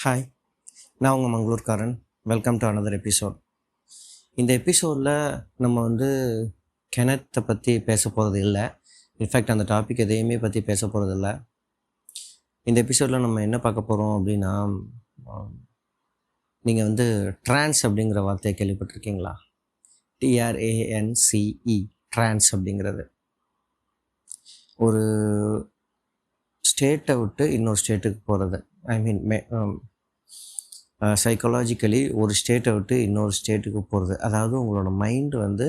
Hi, நான் உங்கள் மங்களூர்காரன். Welcome to another episode. இந்த எபிசோடில் நம்ம கிணத்தை பற்றி பேச போகிறது இல்லை. இன்ஃபேக்ட் அந்த டாபிக் எதையுமே பற்றி பேச போகிறது இல்லை. இந்த எபிசோடில் நம்ம என்ன பார்க்க போகிறோம் அப்படின்னா, நீங்கள் ட்ரான்ஸ் அப்படிங்கிற வார்த்தையை கேள்விப்பட்டிருக்கீங்களா? TRANCE, ட்ரான்ஸ் அப்படிங்கிறது ஒரு ஸ்டேட்டை விட்டு இன்னொரு ஸ்டேட்டுக்கு போகிறது. ஐ மீன் சைக்காலஜிக்கலி ஒரு ஸ்டேட்டை விட்டு இன்னொரு ஸ்டேட்டுக்கு போகிறது. அதாவது உங்களோட மைண்டு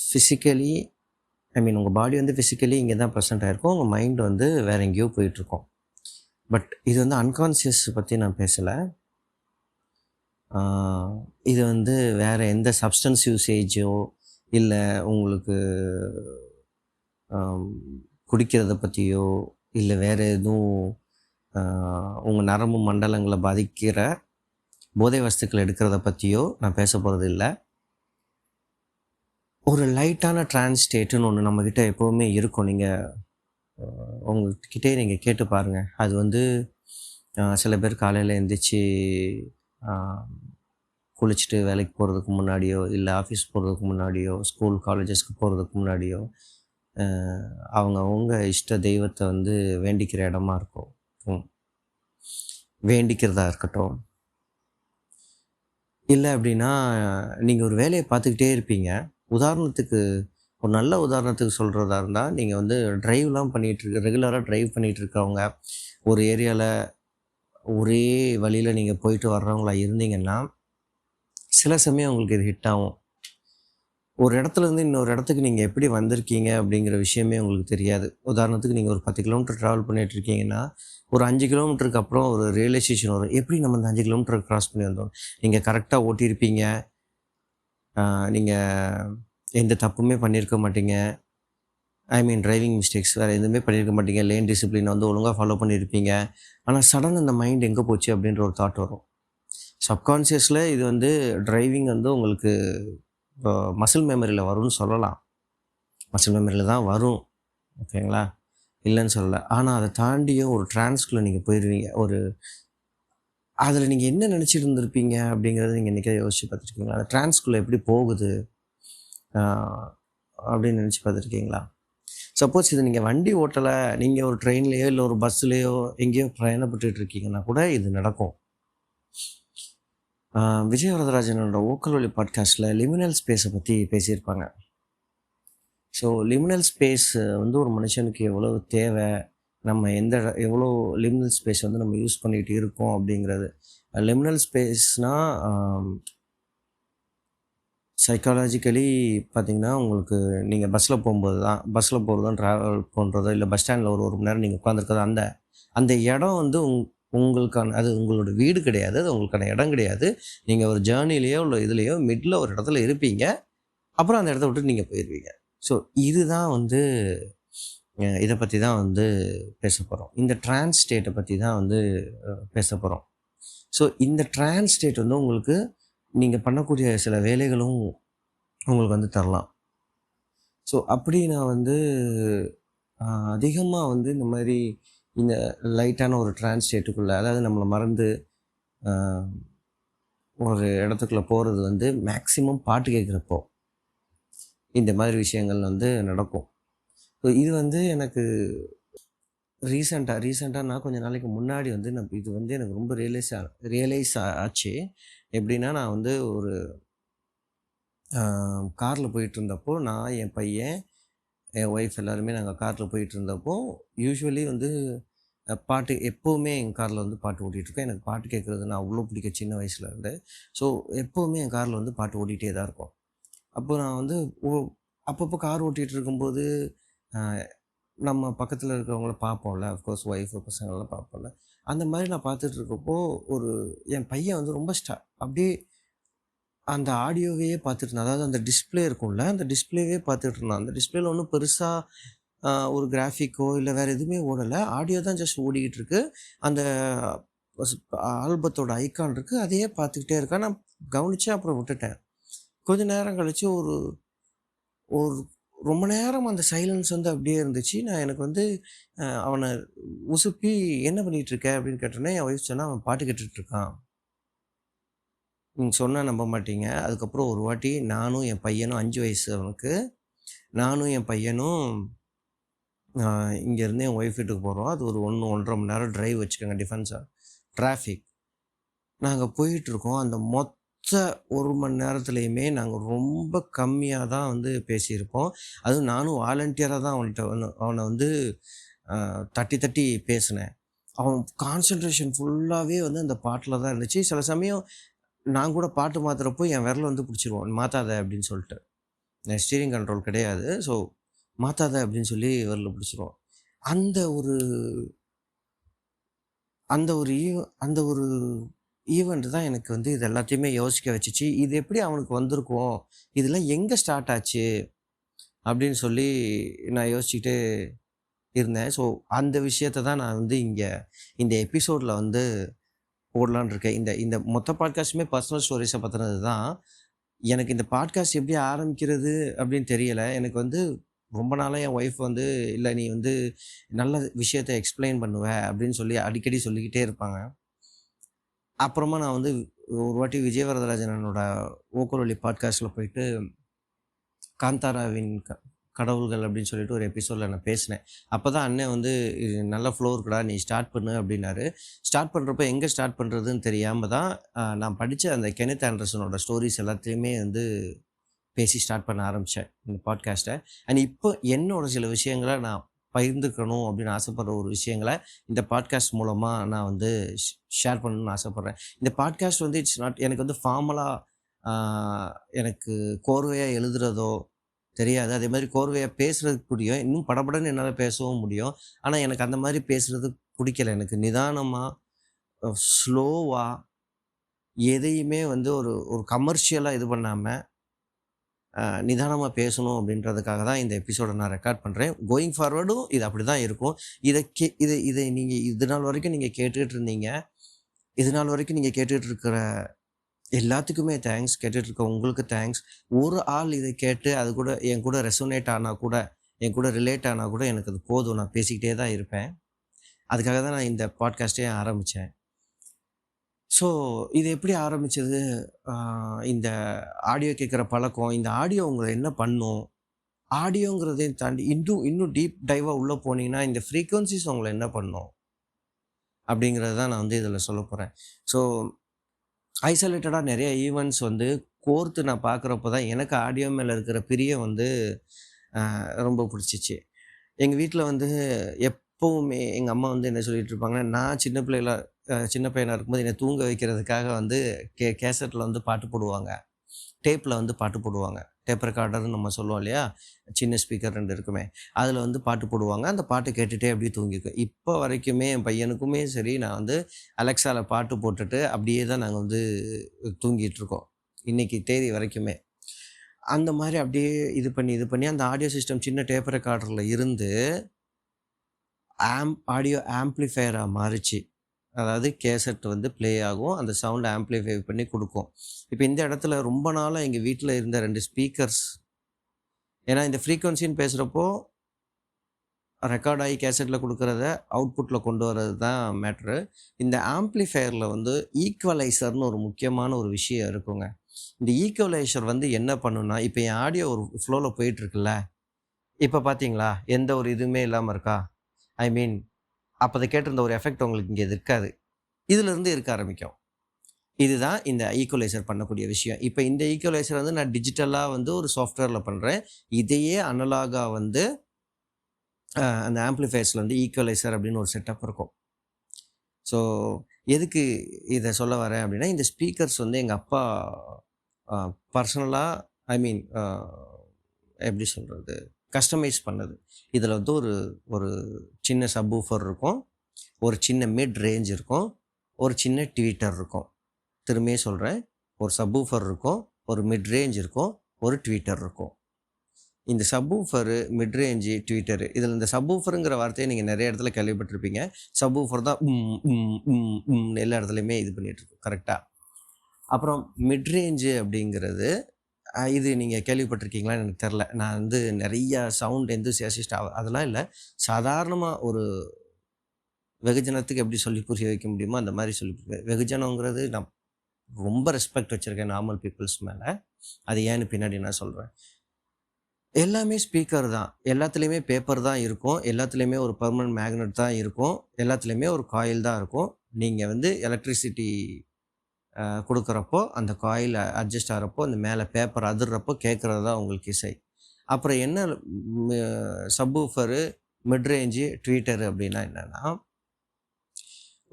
ஃபிசிக்கலி, ஐ மீன் உங்கள் பாடி ஃபிசிக்கலி இங்கே தான் ப்ரெசென்ட் ஆகிருக்கும், உங்கள் மைண்டு வேறு எங்கேயோ போயிட்டுருக்கோம். பட் இது அன்கான்சியஸ் பற்றி நான் பேசலை. இது வேறு எந்த சப்ஸ்டன்ஸ் யூசேஜோ இல்லை உங்களுக்கு குடிக்கிறத பற்றியோ இல்லை வேறு எதுவும் உங்கள் நரம்பு மண்டலங்களை பாதிக்கிற போதை வஸ்துக்கள் எடுக்கிறத பற்றியோ நான் பேச போகிறது இல்லை. ஒரு லைட்டான ட்ரான்ஸ் ஸ்டேட்டுன்னு ஒன்று நம்மக்கிட்ட எப்போவுமே இருக்கும். நீங்கள் உங்கள்கிட்டே நீங்கள் கேட்டு பாருங்கள். அது சில பேர் காலையில் எழுந்திரிச்சு குளிச்சுட்டு வேலைக்கு போகிறதுக்கு முன்னாடியோ இல்லை ஆஃபீஸ் போகிறதுக்கு முன்னாடியோ ஸ்கூல் காலேஜஸ்க்கு போகிறதுக்கு முன்னாடியோ அவங்க இஷ்ட தெய்வத்தை வேண்டிக்கிற இடமா இருக்கும். வேண்டிக்கிறதா இருக்கட்டும், இல்லை அப்படின்னா நீங்கள் ஒரு வேலையை பார்த்துக்கிட்டே இருப்பீங்க. உதாரணத்துக்கு ஒரு நல்ல உதாரணத்துக்கு சொல்கிறதா இருந்தால், நீங்கள் ட்ரைவ்லாம் ரெகுலராக ட்ரைவ் பண்ணிகிட்டு இருக்கவங்க, ஒரு ஏரியாவில் ஒரே வழியில் நீங்கள் போயிட்டு வர்றவங்களா இருந்தீங்கன்னா சில சமயம் உங்களுக்கு இது ஹிட் ஆகும். ஒரு இடத்துலேருந்து இன்னொரு இடத்துக்கு நீங்கள் எப்படி வந்திருக்கீங்க அப்படிங்கிற விஷயமே உங்களுக்கு தெரியாது. உதாரணத்துக்கு நீங்கள் ஒரு 10 கிலோமீட்டர் ட்ராவல் பண்ணிகிட்ருக்கீங்கன்னா ஒரு 5 கிலோமீட்டருக்கு அப்புறம் ஒரு ரியலைசேஷன் வரும், எப்படி நம்ம இந்த 5 கிலோமீட்டர் க்ராஸ் பண்ணி வந்தோம். நீங்கள் கரெக்டாக ஓட்டியிருப்பீங்க, நீங்கள் எந்த தப்புமே பண்ணியிருக்க மாட்டீங்க. ஐ மீன் டிரைவிங் மிஸ்டேக்ஸ் வேறு எதுவுமே பண்ணியிருக்க மாட்டீங்க. லேன் டிசிப்ளினை ஒழுங்காக ஃபாலோ பண்ணியிருப்பீங்க. ஆனால் சடன் அந்த மைண்ட் எங்கே போச்சு அப்படின்ற ஒரு தாட் வரும். சப்கான்ஷியஸில் இது டிரைவிங் உங்களுக்கு இப்போ மசில் மெமரியில் வரும்னு சொல்லலாம். மசில் மெமரியில் தான் வரும், ஓகேங்களா, இல்லைன்னு சொல்லலை. ஆனால் அதை தாண்டியும் ஒரு ட்ரான்ஸ்குள்ளே நீங்கள் போயிடுவீங்க. அதில் நீங்கள் என்ன நினச்சிட்டு இருந்திருப்பீங்க அப்படிங்கிறத நீங்கள் இன்றைக்கி யோசிச்சு பார்த்துருக்கீங்களா? அந்த ட்ரான்ஸ்குள்ளே எப்படி போகுது அப்படின்னு நினச்சி பார்த்துருக்கீங்களா? சப்போஸ் இது நீங்கள் வண்டி ஓட்டலை, நீங்கள் ஒரு ட்ரெயின்லேயோ இல்லை ஒரு பஸ்ஸுலேயோ எங்கேயோ பிரயாணப்பட்டு இருக்கீங்கன்னா கூட இது நடக்கும். விஜய் வரதராஜனோட ஓக்கல் ஒலி பாட்காஸ்ட்டில் லிமினல் ஸ்பேஸை பற்றி பேசியிருப்பாங்க. ஸோ லிமினல் ஸ்பேஸ் ஒரு மனுஷனுக்கு எவ்வளோ தேவை, நம்ம எவ்வளோ லிமினல் ஸ்பேஸ் நம்ம யூஸ் பண்ணிகிட்டு இருக்கோம் அப்படிங்கிறது. லிமினல் ஸ்பேஸ்னால் சைக்காலஜிக்கலி பார்த்திங்கன்னா, உங்களுக்கு நீங்கள் பஸ்ஸில் போகிறது தான் ட்ராவல் பண்ணுறதோ இல்லை பஸ் ஸ்டாண்டில் ஒரு மணி நேரம் நீங்கள் உட்காந்துருக்கதோ அந்த இடம் உங்களுக்கான, அது உங்களோட வீடு கிடையாது, அது உங்களுக்கான இடம் கிடையாது. நீங்கள் ஒரு ஜேர்னிலேயோ இல்லை இதுலேயோ மிடில் ஒரு இடத்துல இருப்பீங்க, அப்புறம் அந்த இடத்த விட்டு நீங்கள் போயிடுவீங்க. ஸோ இதுதான் இதை பற்றி தான் பேச போகிறோம். இந்த ட்ரான்ஸ் ஸ்டேட்டை பற்றி தான் பேச போகிறோம். ஸோ இந்த ட்ரான்ஸ் ஸ்டேட் உங்களுக்கு நீங்கள் பண்ணக்கூடிய சில வேலைகளும் உங்களுக்கு தரலாம். ஸோ அப்படி நான் அதிகமாக இந்த மாதிரி இந்த லைட்டான ஒரு ட்ரான்ஸ் ஸ்டேட்டுக்குள்ளே, அதாவது நம்மளை மறந்து ஒரு இடத்துக்குள்ளே போகிறது மேக்ஸிமம் பாட்டு கேட்குறப்போ இந்த மாதிரி விஷயங்கள் நடக்கும். ஸோ இது எனக்கு ரீசெண்டாக நான் கொஞ்சம் நாளைக்கு முன்னாடி நான் இது எனக்கு ரொம்ப ரியலைஸ் ஆச்சு. எப்படின்னா, நான் ஒரு காரில் போயிட்டு இருந்தப்போ, நான் என் பையன் என் ஒய்ஃப் எல்லாருமே நாங்கள் காரில் போயிட்டு இருந்தப்போ யூஸ்வலி பாட்டு எப்போவுமே என் காரில் பாட்டு ஓட்டிகிட்ருக்கேன். எனக்கு பாட்டு கேட்குறதுன்னா அவ்வளோ பிடிக்கும் சின்ன வயசுலேருந்து. ஸோ எப்போவுமே என் காரில் பாட்டு ஓடிட்டே தான் இருக்கும். அப்போ நான் அப்பப்போ கார் ஓட்டிகிட்டு இருக்கும்போது நம்ம பக்கத்தில் இருக்கிறவங்கள பார்ப்போம்ல, அஃப்கோர்ஸ் ஒய்ஃபு பசங்களெலாம் பார்ப்போம்ல. அந்த மாதிரி நான் பார்த்துட்டு இருக்கப்போ என் பையன் ரொம்ப அப்படியே அந்த ஆடியோவையே பார்த்துட்டு இருந்தான். அதாவது அந்த டிஸ்பிளே இருக்கும்ல, அந்த டிஸ்பிளேவே பார்த்துட்டு இருந்தான். அந்த டிஸ்பிளேல ஒன்றும் பெருசாக ஒரு கிராஃபிக்கோ இல்லை வேறு எதுவுமே ஓடலை, ஆடியோ தான் ஜஸ்ட் ஓடிக்கிட்டு இருக்கு. அந்த ஆல்பத்தோட ஐக்கான் இருக்குது, அதையே பார்த்துக்கிட்டே இருக்கேன். நான் கவனித்து அப்புறம் விட்டுட்டேன். கொஞ்சம் நேரம் கழித்து ஒரு ரொம்ப நேரம் அந்த சைலன்ஸ் வந்து அப்படியே இருந்துச்சு. நான் எனக்கு வந்து அவன உசுப்பி "என்ன பண்ணிட்டு இருக்க?" அப்படின்னு கேட்டோனே, என் ஒய்ஃப் சொன்னா, "அவன் பாட்டு கேட்டுட்டு இருக்கான்." நீங்க சொன்னா நம்ப மாட்டீங்க. அதுக்கப்புறம் ஒரு வாட்டி நானும் என் பையனும் 5 வயசு அவனுக்கு. நானும் என் பையனும் இங்கேருந்து என் ஒய்ஃப் வீட்டுக்கு போறோம். அது ஒரு 1, 1 1/2 மணி நேரம் டிரைவ் வச்சுக்கோங்க டிஃபென்ஸா. டிராஃபிக். நாங்க போயிட்டுருக்கோம். அந்த மொத்த 1 மணி நேரத்துலயுமே நாங்க ரொம்ப கம்மியா தான் வந்து பேசியிருப்போம். அதுவும் நானும் வாலண்டியரா தான் அவன வந்து தட்டி தட்டி பேசினேன். அவன் கான்சன்ட்ரேஷன் ஃபுல்லாவே வந்து அந்த பாட்டுல தான் இருந்துச்சு. சில சமயம் நான் கூட பாட்டு மாத்துறப்போ என் விரல வந்து புடிச்சிருவான். "மாத்தாத" அப்படின்னு சொல்லிட்டு. ஸ்டீரிங் கண்ட்ரோல் கிடையாது. ஸோ, "மாத்தாத" அப்படின்னு சொல்லி விரல புடிச்சிருவான். அந்த ஒரு அந்த ஒரு அந்த ஒரு ஈவெண்ட் தான் எனக்கு வந்து இது எல்லாத்தையுமே யோசிக்க வச்சுச்சு. இது எப்படி அவனுக்கு வந்திருக்கும்? இதெல்லாம் எங்க ஸ்டார்ட் ஆச்சு? அப்படின்னு சொல்லி நான் யோசிச்சுக்கிட்டே இருந்தேன். ஸோ, அந்த விஷயத்த தான் நான் வந்து இந்த எபிசோட்ல வந்து போடலான்னு இருக்கேன். இந்த இந்த மொத்த பாட்காஸ்ட்டுமே பர்சனல் ஸ்டோரீஸ பத்தினது தான். எனக்கு இந்த பாட்காஸ்ட் எப்படி ஆரம்பிக்கிறது அப்படின்னு தெரியல. எனக்கு வந்து ரொம்ப நாளா என் ஒய்ஃப் வந்து, "இல்ல நீ வந்து நல்ல விஷயத்த எக்ஸ்ப்ளைன் பண்ணுவ" அப்படின்னு சொல்லி அடிக்கடி சொல்லிக்கிட்டே இருப்பாங்க. அப்புறமா நான் வந்து ஒரு வாட்டி விஜய் வரதராஜன் அண்ணனோட "ஓக்கர் ஒலி" பாட்காஸ்ட்ல போயிட்டு காந்தாராவின் கடவுள்கள் அப்படின்னு சொல்லிட்டு ஒரு எபிசோட்ல நான் பேசினேன். அப்பதான் அண்ணன் வந்து "இது நல்ல ஃப்ளோ இருக்குடா, நீ ஸ்டார்ட் பண்ணு" அப்படின்னாரு. ஸ்டார்ட் பண்றப்ப எங்க ஸ்டார்ட் பண்றதுன்னு தெரியாம தான் நான் படிச்ச அந்த கென்னத் ஆண்டர்சனோட ஸ்டோரீஸ் எல்லாத்தையுமே வந்து பேசி ஸ்டார்ட் பண்ண ஆரம்பிச்சேன் இந்த பாட்காஸ்ட்ட. அண்ட் இப்போ என்னோட சில விஷயங்கள நான் பகிர்ந்துக்கணும் அப்படின்னு ஆசைப்படுற ஒரு விஷயங்கள இந்த பாட்காஸ்ட் மூலமா நான் வந்து ஷேர் பண்ணணும்னு ஆசைப்படுறேன். இந்த பாட்காஸ்ட் வந்து இட்ஸ் நாட் எனக்கு வந்து ஃபார்மலா ஆ எனக்கு கோர்வையா எழுதுறதோ தெரியாது. அதே மாரி கோர்வையா பேசுறதுக்கு புரியும். இன்னும் படபடன்னு என்னால பேசவும் முடியும். ஆனா எனக்கு அந்த மாரி பேசுறது புடிக்கல. எனக்கு நிதானமா, ஸ்லோவா எதையுமே வந்து ஒரு ஒரு கமர்ஷியலா இது பண்ணாம நிதானமா பேசணும் அப்படின்றதுக்காக தான் இந்த எபிசோட நான் ரெக்கார்ட் பண்றேன். கோயிங் ஃபார்வர்டும் இது அப்படிதான் இருக்கும். இதை நீங்க இது நாள் வரைக்கும் நீங்க கேட்டுட்டு இருந்தீங்க. இது நாள் வரைக்கும் நீங்க கேட்டுட்டு இருக்கிற எல்லாத்துக்குமே தேங்க்ஸ். கேட்டுட்டு இருக்க உங்களுக்கு தேங்க்ஸ். ஒரு ஆள் இதை கேட்டு அது கூட என் கூட ரெசோனேட் ஆனா கூட, என் கூட ரிலேட் ஆனா கூட எனக்கு அது போதும். நான் பேசிக்கிட்டே தான் இருப்பேன். அதுக்காக தான் நான் இந்த பாட்காஸ்ட்டே ஆரம்பிச்சேன். ஸோ, இது எப்படி ஆரம்பிச்சது? ஆ இந்த ஆடியோ கேட்கிற பழக்கம், இந்த ஆடியோ உங்கள என்ன பண்ணும்? ஆடியோங்கிறதையும் தாண்டி இன்னும் இன்னும் டீப் டைவா உள்ள போனீங்கன்னா, இந்த ஃப்ரீக்வென்சிஸ் உங்கள என்ன பண்ணும்? அப்படிங்கிறது தான் நான் வந்து இதில சொல்லப்போறேன். ஸோ, ஐசோலேட்டடா நெறைய ஈவென்ட்ஸ் வந்து கோர்த்து நான் பார்க்குறப்ப தான் எனக்கு ஆடியோ மேல இருக்கிற பிரியம் வந்து ரொம்ப புடிச்சிச்சு. எங்க வீட்ல வந்து எப்பவுமே எங்க அம்மா வந்து என்ன சொல்லிட்டு இருப்பாங்கன்னா, நான் சின்ன பையனா இருக்கும்போது என்ன தூங்க வைக்கிறதுக்காக வந்து கேசெட்ல வந்து பாட்டு போடுவாங்க. டேப்ல வந்து பாட்டு போடுவாங்க. டேப் ரெக்கார்டர்ன்னு நம்ம சொல்லுவோம் இல்லையா? சின்ன ஸ்பீக்கர் 2 இருக்குமே. அதில வந்து பாட்டு போடுவாங்க. அந்த பாட்டு கேட்டுட்டே அப்படியே தூங்கிக்குவேன். இப்போ வரைக்குமே என் பையனுக்குமே சரி, நான் வந்து அலெக்ஸால பாட்டு போட்டுட்டு அப்படியே தான் நாங்க வந்து தூங்கிட்டு இருக்கோம். இன்னைக்கு தேதி வரைக்குமே. அந்த மாரி அப்படியே இது பண்ணி அந்த ஆடியோ சிஸ்டம் சின்ன டேப் ரெக்கார்டர்ல இருந்து ஆடியோ ஆம்பிளிஃபையரா மாறுச்சு. அதாவது கேசெட் வந்து ப்ளே ஆகும். அந்த சவுண்ட் ஆம்பிளிஃபை பண்ணி குடுக்கும். இப்ப இந்த இடத்துல ரொம்ப நாளா எங்க வீட்ல இருந்த 2 ஸ்பீக்கர்ஸ் ஏன்னா இந்த ஃப்ரீக்வென்சின்னு பேசுறப்போ, ரெக்கார்ட் ஆயி கேசெட்ல குடுக்குறத அவுட்புட்ல கொண்டு வரது தான் மேட்டரு. இந்த ஆம்பிளிஃபையர்ல வந்து ஈக்குவலைசர்ன்னு ஒரு முக்கியமான ஒரு விஷயம் இருக்குங்க. இந்த ஈக்குவலைசர் வந்து என்ன பண்ணும்னா, இப்ப என் ஆடியோ ஒரு ஃப்ளோல போயிட்டுருக்குல்ல, இப்ப பார்த்தீங்களா? எந்த ஒரு இதுவுமே இல்லாம இருக்கா? ஐ மீன் அப்ப அத கேட்டிருந்த ஒரு எஃபெக்ட் உங்களுக்கு இங்க இருக்காது. இதிலிருந்து இருக்க ஆரம்பிக்கும். இதுதான் இந்த ஈக்குவலைசர் பண்ணக்கூடிய விஷயம். இப்ப இந்த ஈக்குவலைசர் வந்து நான் டிஜிட்டலா வந்து ஒரு சாஃப்ட்வேர்ல பண்றேன். இதையே அனலாகா வந்து அந்த ஆம்பிளிஃபையர்ஸ்ல வந்து ஈக்குவலைசர் அப்படின்னு ஒரு செட்டப் இருக்கும். ஸோ எதுக்கு இத சொல்ல வரேன் அப்படின்னா, இந்த ஸ்பீக்கர்ஸ் வந்து எங்க அப்பா அ பர்சனலா ஐ மீன் எப்படி சொல்றது? கஸ்டமைஸ் பண்ணது. இதில வந்து ஒரு ஒரு சின்ன சப்வூஃபர் இருக்கும். ஒரு சின்ன மிட் ரேஞ்ச் இருக்கும். ஒரு சின்ன ட்வீட்டர் இருக்கும். திரும்பியும் சொல்றேன். ஒரு சப்வூஃபர் இருக்கும். ஒரு மிட் ரேஞ்ச் இருக்கும். ஒரு ட்வீட்டர் இருக்கும். இந்த சப்வூஃபரு, மிட் ரேஞ்சு, ட்வீட்டரு இதில இந்த சப்வூஃபருங்கிற வார்த்தைய நீங்க நெறைய இடத்துல கேள்விப்பட்டிருப்பீங்க. சப்வூஃபர் தான் எல்லா இடத்துலயுமே இது பண்ணிட்டுருக்கும். கரெக்ட்டா? அப்புறம் மிட் ரேஞ்சு அப்படிங்கிறது இது நீங்க கேள்விப்பட்டிருக்கீங்களான்னு எனக்கு தெரில. நான் வந்து நெறைய சவுண்ட் எந்தூசியாசிஸ்ட் அதெல்லாம் இல்ல. சாதாரணமா ஒரு வெகுஜனத்துக்கு எப்படி சொல்லி புரிய வைக்க முடியுமோ, அந்த மாரி சொல்லி வெகுஜனங்கிறது நான் ரொம்ப ரெஸ்பெக்ட் வச்சிருக்கேன் நார்மல் பீப்பிள்ஸ் மேல. அது ஏன்னு பின்னாடி நான் சொல்றேன். எல்லாமே ஸ்பீக்கர் தான். எல்லாத்துலயுமே பேப்பர் தான் இருக்கும். எல்லாத்துலயுமே ஒரு பெர்மனன்ட் மேக்னெட் தான் இருக்கும். எல்லாத்துலயுமே ஒரு காயில் தான் இருக்கும். நீங்க வந்து எலக்ட்ரிசிட்டி குடுக்குறப்போ, அந்த காயில் அட்ஜஸ்ட் ஆகுறப்போ, அந்த மேல பேப்பர் அதிர்றப்போ கேட்கறது தான் உங்களுக்கு இசை. அப்புறம் என்ன ம சப்வூஃபரு, மிட் ரேஞ்சு, ட்வீட்டர் அப்படின்னா என்னன்னா,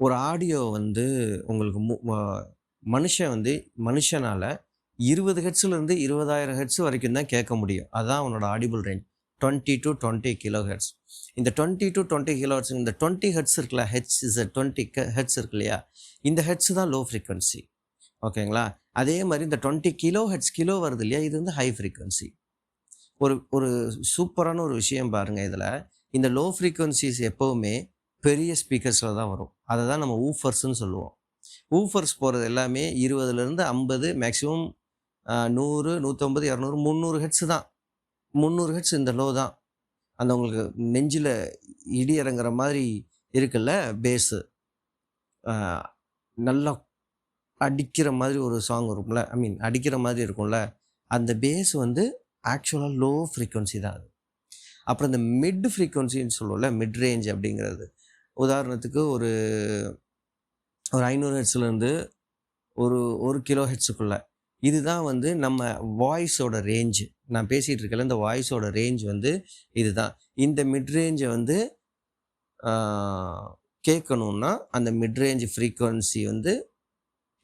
ஒரு ஆடியோ வந்து உங்களுக்கு மனுஷன் வந்து மனுஷனால 20 ஹெர்ட்ஸ்லேருந்து 20,000 ஹெர்ட்ஸ் வரைக்கும் தான் கேட்க முடியும். அதான் அவனோட ஆடிபிள் ரேஞ்ச். 20-20 kilo hertz. இந்த 20-20 கிலோ ஹெர்ட்ஸ், இந்த 20 ஹெர்ட்ஸ் இருக்குல்ல, ஹெர்ட்ஸ் இஸ் 20 ஹெர்ட்ஸ் இருக்கு இல்லையா? இந்த ஹெர்ட்ஸ் தான் லோ ஃப்ரீக்வன்சி. ஓகேங்களா? அதே மாரி இந்த 20 கிலோ ஹெர்ட்ஸ், கிலோ வருது இல்லையா? இது வந்து ஹை ஃப்ரீக்வன்சி. ஒரு ஒரு சூப்பரான ஒரு விஷயம் பாருங்க இதுல. இந்த லோ ஃப்ரீக்வன்சிஸ் எப்பவுமே பெரிய ஸ்பீக்கர்ஸ்ல தான் வரும். அத தான் நம்ம ஊஃபர்ஸ்ன்னு சொல்லுவோம். ஊஃபர்ஸ் போறது எல்லாமே 20லேருந்து 50 மேக்ஸிமம் 100, 150, 200, 300 ஹெர்ட்ஸ் தான். 300 ஹெர்ட்ஸ் இந்த லோ தான். அந்த உங்களுக்கு நெஞ்சில இடி இறங்குற மாதிரி இருக்குல்ல பேஸு. அ நல்லா அடிக்கிற மாதிரி ஒரு சாங் இருக்கும்ல. ஐ மீன் அடிக்கிற மாதிரி இருக்கும்ல. அந்த பேஸ் வந்து ஆக்சுவலா லோ ஃப்ரீக்வன்சி தான் அது. அப்புறம் இந்த மிட் ஃப்ரீக்வன்சின்னு சொல்லுவோம்ல, மிட் ரேஞ்ச் அப்படிங்கிறது. உதாரணத்துக்கு ஒரு ஒரு 500 ஹெர்ட்ஸ்லேருந்து ஒரு 1 கிலோ ஹெர்ட்ஸுக்குள்ள. இதுதான் வந்து நம்ம வாய்ஸோட ரேஞ்ச். நான் பேசிட்டு இருக்கேன்ல, இந்த வாய்ஸோட ரேஞ்ச் வந்து இதுதான். இந்த மிட் ரேஞ்ச வந்து ஆ கேட்கணும்னா, அந்த மிட் ரேஞ்ச் ஃப்ரீக்வன்சி வந்து